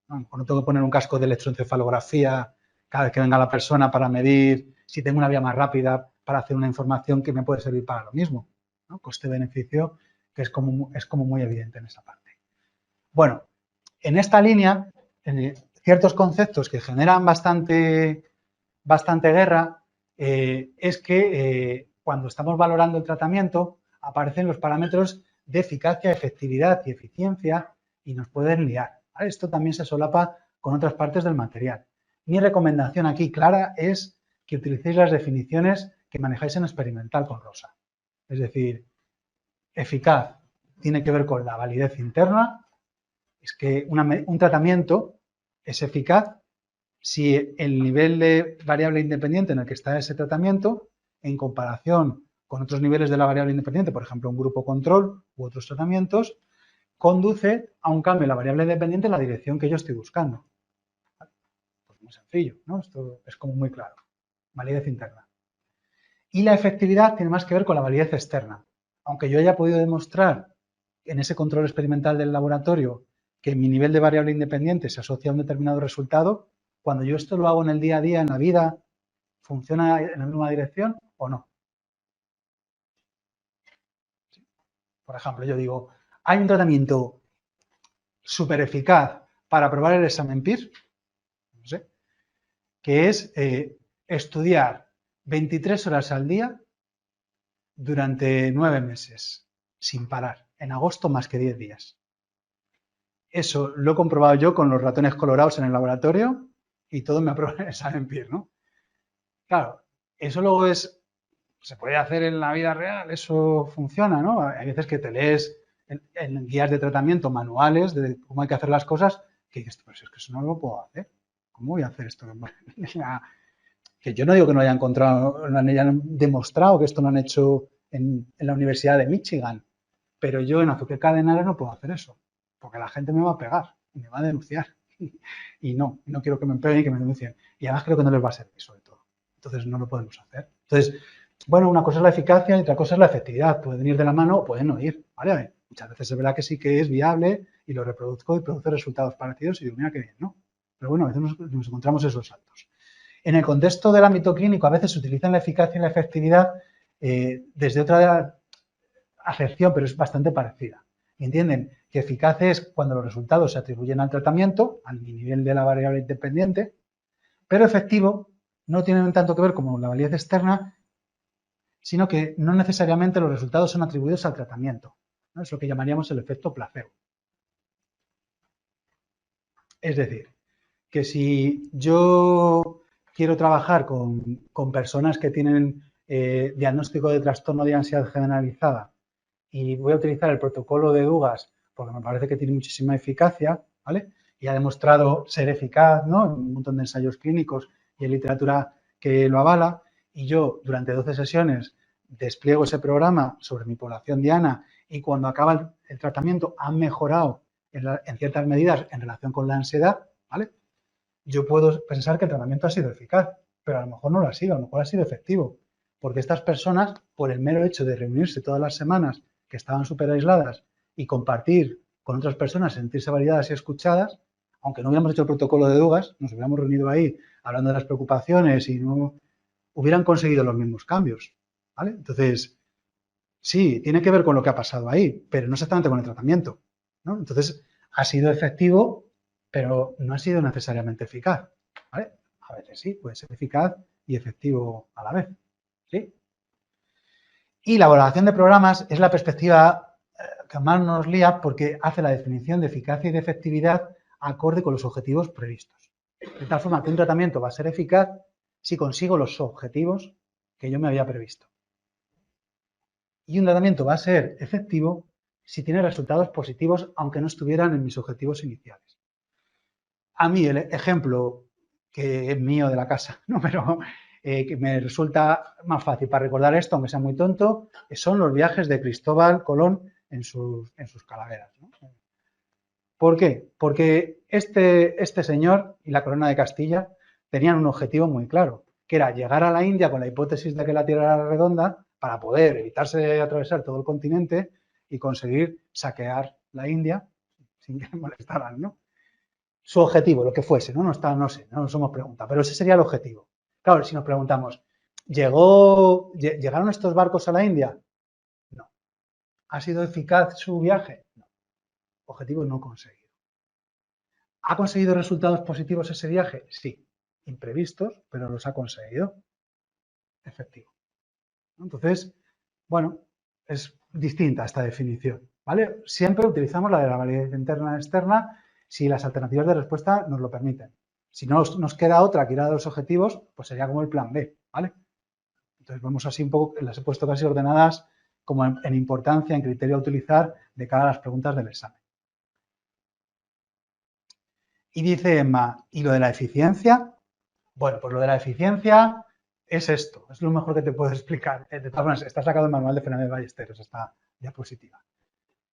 ¿No? A lo mejor no tengo que poner un casco de electroencefalografía cada vez que venga la persona para medir si tengo una vía más rápida para hacer una información que me puede servir para lo mismo, ¿no? Coste-beneficio, que es como muy evidente en esa parte. Bueno, en esta línea, ciertos conceptos que generan bastante guerra es que cuando estamos valorando el tratamiento aparecen los parámetros de eficacia, efectividad y eficiencia y nos pueden liar, ¿vale? Esto también se solapa con otras partes del material. Mi recomendación aquí clara es que utilicéis las definiciones que manejáis en experimental con Rosa. Es decir, eficaz tiene que ver con la validez interna. Es que un tratamiento es eficaz si el nivel de variable independiente en el que está ese tratamiento, en comparación con otros niveles de la variable independiente, por ejemplo, un grupo control u otros tratamientos, conduce a un cambio en la variable independiente en la dirección que yo estoy buscando. Pues muy sencillo, ¿no? Esto es como muy claro. Validez interna. Y la efectividad tiene más que ver con la validez externa. Aunque yo haya podido demostrar en ese control experimental del laboratorio que mi nivel de variable independiente se asocia a un determinado resultado, cuando yo esto lo hago en el día a día, en la vida, ¿funciona en la misma dirección o no? Por ejemplo, yo digo, hay un tratamiento súper eficaz para aprobar el examen PIR, no sé, que es estudiar 23 horas al día durante 9 meses, sin parar, en agosto más que 10 días. Eso lo he comprobado yo con los ratones colorados en el laboratorio y todo me aprueba el examen PIR, ¿no? Claro, eso luego se puede hacer en la vida real, eso funciona, ¿no? Hay veces que te lees en guías de tratamiento manuales de cómo hay que hacer las cosas, que dices, pues es que eso no lo puedo hacer. ¿Cómo voy a hacer esto? Que yo no digo que no hayan encontrado, no hayan demostrado que esto lo han hecho en la Universidad de Michigan, pero yo en azúcar cadenares no puedo hacer eso, porque la gente me va a pegar y me va a denunciar. Y no quiero que me peguen y que me denuncien. Y además creo que no les va a servir, sobre todo. Entonces no lo podemos hacer. Entonces, bueno, una cosa es la eficacia y otra cosa es la efectividad. Pueden ir de la mano o pueden no ir, ¿vale? Muchas veces se verá que sí que es viable y lo reproduzco y produce resultados parecidos y digo, mira qué bien, ¿no? Pero bueno, a veces nos encontramos esos saltos. En el contexto del ámbito clínico, a veces se utilizan la eficacia y la efectividad desde otra acepción, pero es bastante parecida. ¿Entienden? Que eficaz es cuando los resultados se atribuyen al tratamiento, al nivel de la variable independiente, pero efectivo no tiene tanto que ver como la validez externa, sino que no necesariamente los resultados son atribuidos al tratamiento, ¿no? Es lo que llamaríamos el efecto placebo. Es decir, que si yo quiero trabajar con personas que tienen diagnóstico de trastorno de ansiedad generalizada y voy a utilizar el protocolo de Dugas porque me parece que tiene muchísima eficacia, ¿vale? Y ha demostrado ser eficaz, ¿no? En un montón de ensayos clínicos y en literatura que lo avala. Y yo, durante 12 sesiones, despliego ese programa sobre mi población diana y cuando acaba el tratamiento han mejorado en ciertas medidas en relación con la ansiedad, ¿vale? Yo puedo pensar que el tratamiento ha sido eficaz, pero a lo mejor no lo ha sido, a lo mejor ha sido efectivo. Porque estas personas, por el mero hecho de reunirse todas las semanas, que estaban súper aisladas, y compartir con otras personas, sentirse validadas y escuchadas, aunque no hubiéramos hecho el protocolo de Dugas, nos hubiéramos reunido ahí hablando de las preocupaciones y no hubieran conseguido los mismos cambios, ¿vale? Entonces, sí, tiene que ver con lo que ha pasado ahí, pero no exactamente con el tratamiento, ¿no? Entonces, ha sido efectivo, pero no ha sido necesariamente eficaz, ¿vale? A veces sí, puede ser eficaz y efectivo a la vez, ¿sí? Y la valoración de programas es la perspectiva que más nos lía porque hace la definición de eficacia y de efectividad acorde con los objetivos previstos. De tal forma que un tratamiento va a ser eficaz si consigo los objetivos que yo me había previsto. Y un tratamiento va a ser efectivo si tiene resultados positivos, aunque no estuvieran en mis objetivos iniciales. A mí el ejemplo que es mío de la casa, ¿no? Pero que me resulta más fácil para recordar esto, aunque sea muy tonto, son los viajes de Cristóbal Colón en sus calaveras, ¿no? ¿Por qué? Porque este señor y la corona de Castilla tenían un objetivo muy claro, que era llegar a la India con la hipótesis de que la Tierra era redonda para poder evitarse atravesar todo el continente y conseguir saquear la India sin que le molestaran, ¿no? Su objetivo, lo que fuese, ¿no? No sé, no nos hemos preguntado, pero ese sería el objetivo. Claro, si nos preguntamos, ¿llegaron estos barcos a la India? No. ¿Ha sido eficaz su viaje? No. Objetivo no conseguido. ¿Ha conseguido resultados positivos ese viaje? Sí. Imprevistos, pero los ha conseguido. Efectivo. Entonces, bueno, es distinta esta definición, ¿vale? Siempre utilizamos la de la validez interna y externa si las alternativas de respuesta nos lo permiten. Si no nos queda otra que ir a los objetivos, pues sería como el plan B, ¿vale? Entonces vamos así un poco, las he puesto casi ordenadas como en importancia, en criterio a utilizar de cara a las preguntas del examen. Y dice Emma, ¿y lo de la eficiencia? Bueno, pues lo de la eficiencia es esto, es lo mejor que te puedo explicar. De todas maneras, está sacado el manual de Fernández Ballesteros, esta diapositiva.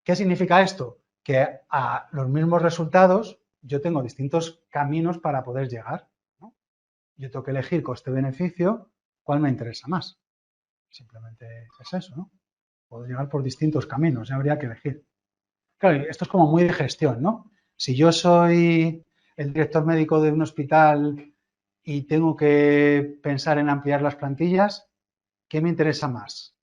¿Qué significa esto? Que a los mismos resultados yo tengo distintos caminos para poder llegar, ¿no? Yo tengo que elegir coste-beneficio, ¿cuál me interesa más? Simplemente es eso, ¿no? Puedo llegar por distintos caminos, ya habría que elegir. Claro, esto es como muy de gestión, ¿no? Si yo soy el director médico de un hospital y tengo que pensar en ampliar las plantillas, ¿qué me interesa más?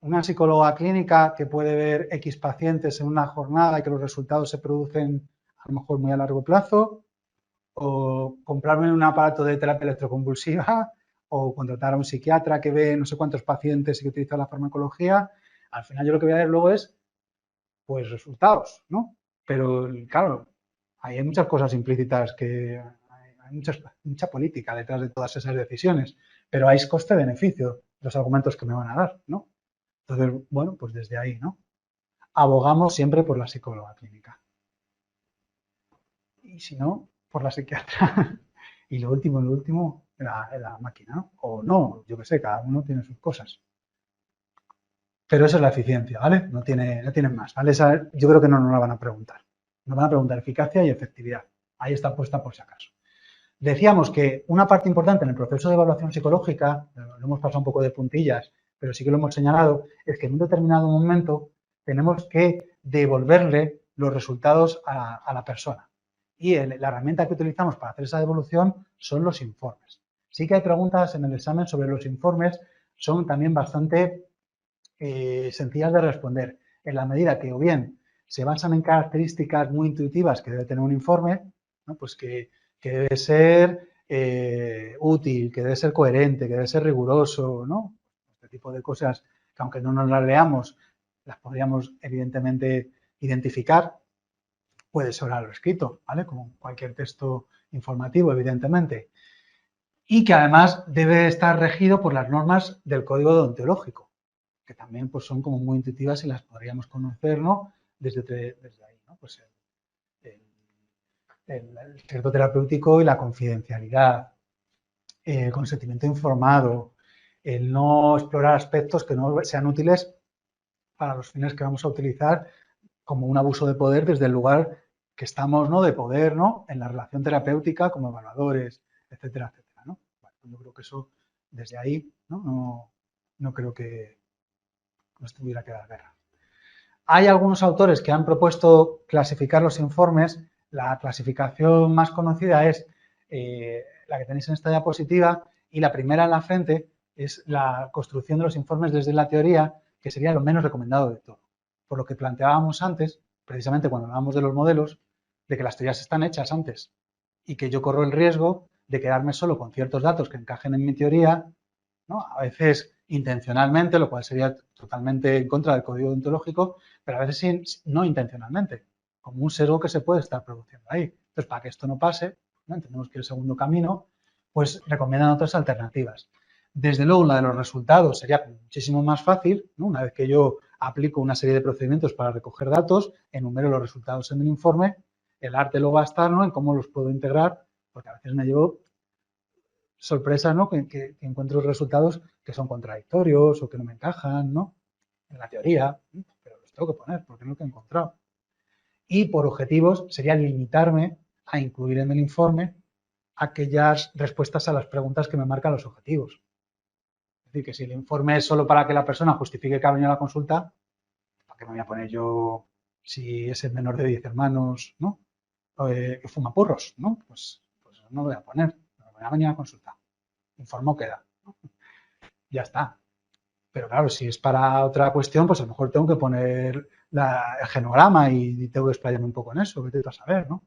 ¿Una psicóloga clínica que puede ver X pacientes en una jornada y que los resultados se producen a lo mejor muy a largo plazo? ¿O comprarme un aparato de terapia electroconvulsiva? ¿O contratar a un psiquiatra que ve no sé cuántos pacientes y que utiliza la farmacología? Al final yo lo que voy a ver luego es, pues, resultados, ¿no? Pero, claro, ahí hay muchas cosas implícitas que hay mucha política detrás de todas esas decisiones, pero hay coste-beneficio, los argumentos que me van a dar, ¿no? Entonces, bueno, pues desde ahí, ¿no? Abogamos siempre por la psicóloga clínica. Y si no, por la psiquiatra. Y lo último, la máquina, ¿no? O no, yo qué sé, cada uno tiene sus cosas. Pero eso es la eficiencia, ¿vale? No tienen más, ¿vale? Esa, yo creo que no nos la van a preguntar. Nos van a preguntar eficacia y efectividad. Ahí está puesta por si acaso. Decíamos que una parte importante en el proceso de evaluación psicológica, lo hemos pasado un poco de puntillas, pero sí que lo hemos señalado, es que en un determinado momento tenemos que devolverle los resultados a la persona. Y la herramienta que utilizamos para hacer esa devolución son los informes. Sí que hay preguntas en el examen sobre los informes, son también bastante sencillas de responder, en la medida que o bien se basan en características muy intuitivas que debe tener un informe, ¿no? Pues que debe ser útil, que debe ser coherente, que debe ser riguroso, ¿no? Este tipo de cosas que aunque no nos las leamos, las podríamos evidentemente identificar. Puede ser oral o escrito, ¿vale? Como cualquier texto informativo, evidentemente. Y que además debe estar regido por las normas del código deontológico, que también pues, son como muy intuitivas y las podríamos conocer, ¿no? Desde ahí, ¿no? Pues el secreto terapéutico y la confidencialidad, el consentimiento informado, el no explorar aspectos que no sean útiles para los fines que vamos a utilizar como un abuso de poder desde el lugar que estamos, ¿no? De poder, ¿no? En la relación terapéutica como evaluadores, etcétera, etcétera, ¿no? Bueno, yo creo que eso desde ahí, ¿no? No creo que nos tuviera que dar guerra. Hay algunos autores que han propuesto clasificar los informes. La clasificación más conocida es la que tenéis en esta diapositiva y la primera en la frente es la construcción de los informes desde la teoría, que sería lo menos recomendado de todo. Por lo que planteábamos antes, precisamente cuando hablábamos de los modelos, de que las teorías están hechas antes y que yo corro el riesgo de quedarme solo con ciertos datos que encajen en mi teoría, ¿no? A veces intencionalmente, lo cual sería totalmente en contra del código deontológico, pero a veces no intencionalmente, como un sesgo que se puede estar produciendo ahí. Entonces, para que esto no pase, ¿no? Entendemos que el segundo camino, pues recomiendan otras alternativas. Desde luego, la de los resultados sería muchísimo más fácil, ¿no? Una vez que yo aplico una serie de procedimientos para recoger datos, enumero los resultados en el informe, el arte luego va a estar, ¿no? En cómo los puedo integrar, porque a veces me llevo sorpresa, ¿no? Que encuentro resultados que son contradictorios o que no me encajan, ¿no? En la teoría, pero los tengo que poner porque es lo que he encontrado. Y por objetivos sería limitarme a incluir en el informe aquellas respuestas a las preguntas que me marcan los objetivos. Es decir, que si el informe es solo para que la persona justifique que ha venido a la consulta, ¿para qué me voy a poner yo si es el menor de 10 hermanos, ¿no? Que fuma porros, ¿no? Pues no lo voy a poner. Me voy a venir a la consulta. Informo queda. ¿No? Ya está. Pero claro, si es para otra cuestión, pues a lo mejor tengo que poner el genograma y tengo que explayarme un poco en eso, vete tú a saber, ¿no?